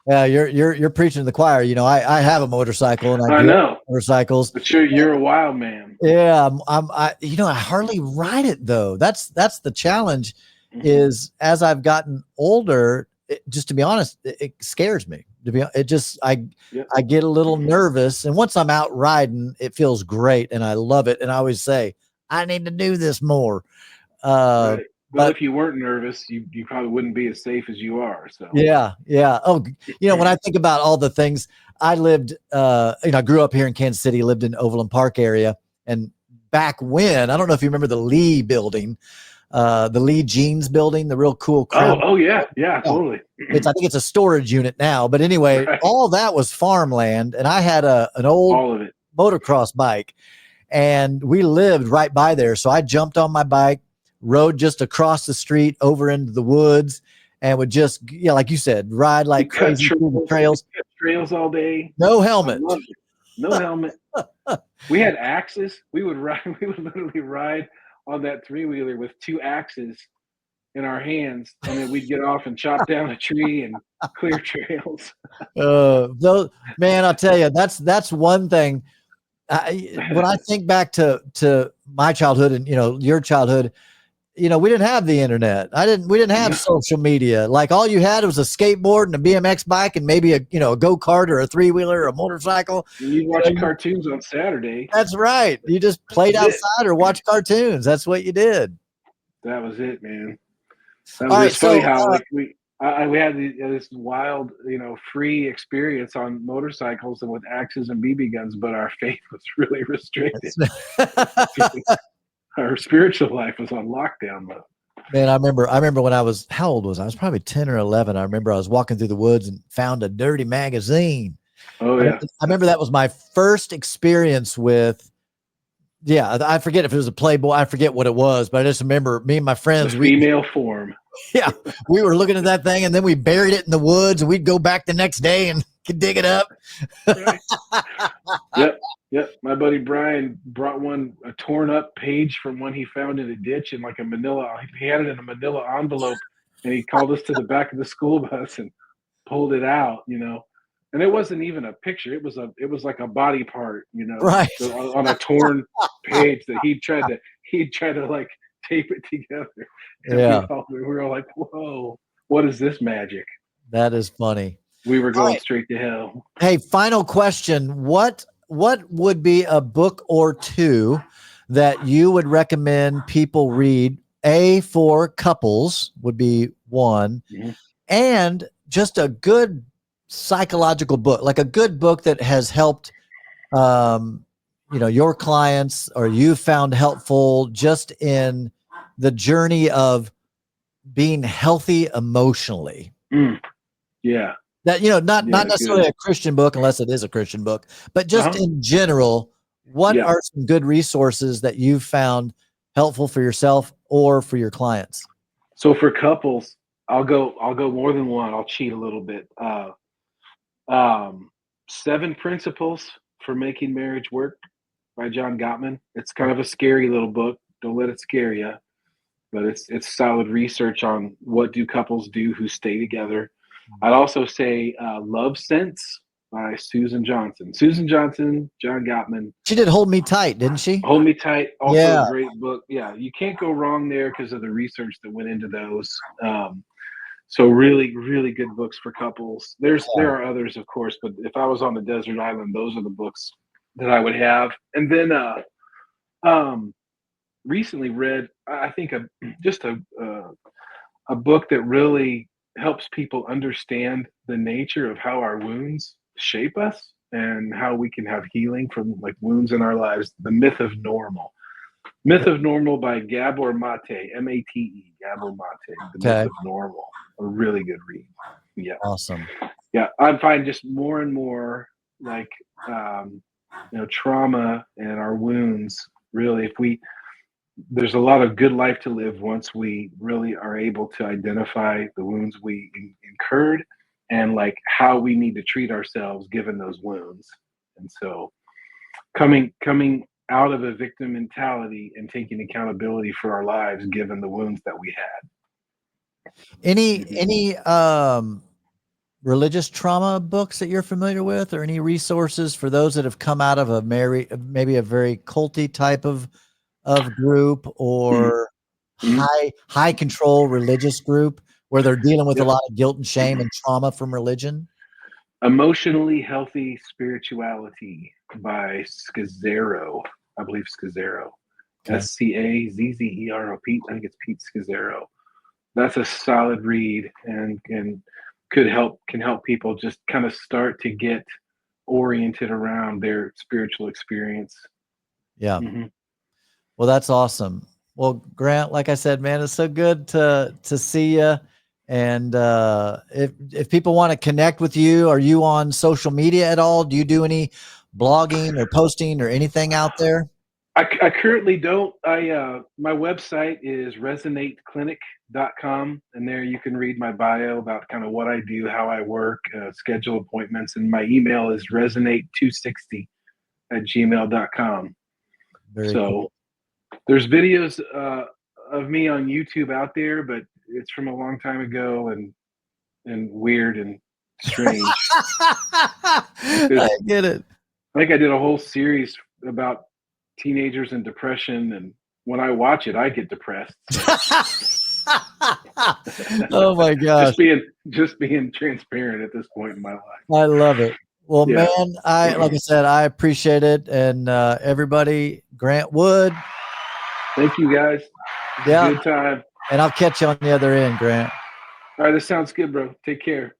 Yeah, you're preaching to the choir. I have a motorcycle and I I grew up know, with motorcycles. but you're a wild man. Yeah, I hardly ride it though. That's the challenge Mhm. is as I've gotten older, just to be honest, it scares me. Yep. I get a little nervous, and once I'm out riding, it feels great and I love it. And I always say, I need to do this more. Uh, Right. Well, but if you weren't nervous, you probably wouldn't be as safe as you are. So. Yeah, yeah. Oh, when I think about all the things I lived, I grew up here in Kansas City, lived in Overland Park area, and back when I don't know if you remember the Lee building, the Lee Jeans building, the real cool crib. Oh yeah, yeah, Yeah. totally. I think it's a storage unit now, but anyway, Right. all that was farmland, and I had an old All of it. motocross bike, and we lived right by there. So I jumped on my bike, rode just across the street over into the woods, and would just, like you said, ride We like cut crazy through the trails. trails. We cut trails all day. No I helmet. loved it. No helmet. We had axes. We would ride. We would literally ride on that three-wheeler with two axes in our hands, and then we'd get off and chop down a tree and clear trails. Though, man, I'll tell you, that's one thing. When I think back to my childhood and your childhood, we didn't have the internet. We didn't have No. social media. Like all you had was a skateboard and a BMX bike and maybe a go-kart or a three-wheeler or a motorcycle. You'd watch cartoons on Saturday. That's right. You just played outside or watched cartoons. That's what you did. That was it, man. All right, It's funny so how like we had this wild, free experience on motorcycles and with axes and BB guns, but our faith was really restricted. Our spiritual life was on lockdown mode. Man, I remember when how old was I? I was probably 10 or 11. I remember I was walking through the woods and found a dirty magazine. Oh yeah. I remember that was my first experience with, I forget if it was a Playboy. I forget what it was, but I just remember me and my friends. Female form. Yeah, we were looking at that thing, and then we buried it in the woods, and we'd go back the next day and could dig it up. Right. Yep. My buddy Brian brought a torn up page from one he found in a ditch in like a manila. He had it in a manila envelope, and he called us to the back of the school bus and pulled it out, and it wasn't even a picture. It was like a body part, Right. on a torn page that he'd tried to like tape it together. And Yeah. we were all like, whoa, what is this magic? That is funny. We were going straight to hell. Hey, final question. What would be a book or two that you would recommend people read? For couples would be one, and just a good psychological book, like a good book that has helped your clients or you found helpful just in the journey of being healthy emotionally. Yeah. That, not necessarily a Christian book, unless it is a Christian book, but just in general, what are some good resources that you've found helpful for yourself or for your clients? So for couples, I'll go more than one. I'll cheat a little bit. 7 Principles for Making Marriage Work by John Gottman. It's kind of a scary little book. Don't let it scare you, but it's solid research on what do couples do who stay together. I'd also say Love Sense by Susan Johnson. Susan Johnson, John Gottman. She did Hold Me Tight, didn't she? Hold Me Tight, also Yeah. a great book. Yeah, you can't go wrong there because of the research that went into those. So really, really good books for couples. There are others, of course, but if I was on a desert island, those are the books that I would have. And then recently read, I think, just a book that really helps people understand the nature of how our wounds shape us and how we can have healing from like wounds in our lives. The Myth of Normal. Myth of Normal by Gabor Mate, M-A-T-E, Gabor Mate. The Myth of Normal. A really good read. Yeah. Awesome. Yeah, I find just more and more like trauma and our wounds. Really, there's a lot of good life to live once we really are able to identify the wounds we incurred and like how we need to treat ourselves given those wounds. And so, coming out of a victim mentality and taking accountability for our lives given the wounds that we had. Any religious trauma books that you're familiar with, or any resources for those that have come out of maybe a very culty type of group, or high control religious group where they're dealing with a lot of guilt and shame and trauma from religion? Emotionally Healthy Spirituality by Scazzero. I believe Scazzero. Scazzero. Pete. I think it's Pete Scazzero. That's a solid read and can help people just kind of start to get oriented around their spiritual experience. Yeah. Well, that's awesome. Well, Grant, like I said, man, it's so good to see you. And if people want to connect with you, are you on social media at all? Do you do any blogging or posting or anything out there? I currently don't. My website is resonateclinic.com, and there you can read my bio about kind of what I do, how I work, schedule appointments, and my email is resonate260@gmail.com. Very so cool. There's videos of me on YouTube out there, but it's from a long time ago and weird and strange. I get it. I think I did a whole series about teenagers and depression, and when I watch it, I get depressed. So. Oh my gosh! Just being transparent at this point in my life. I love it. Well, man, like I said, I appreciate it, and everybody, Grant Wood. Thank you, guys. Yeah, good time. And I'll catch you on the other end, Grant. All right, this sounds good, bro. Take care.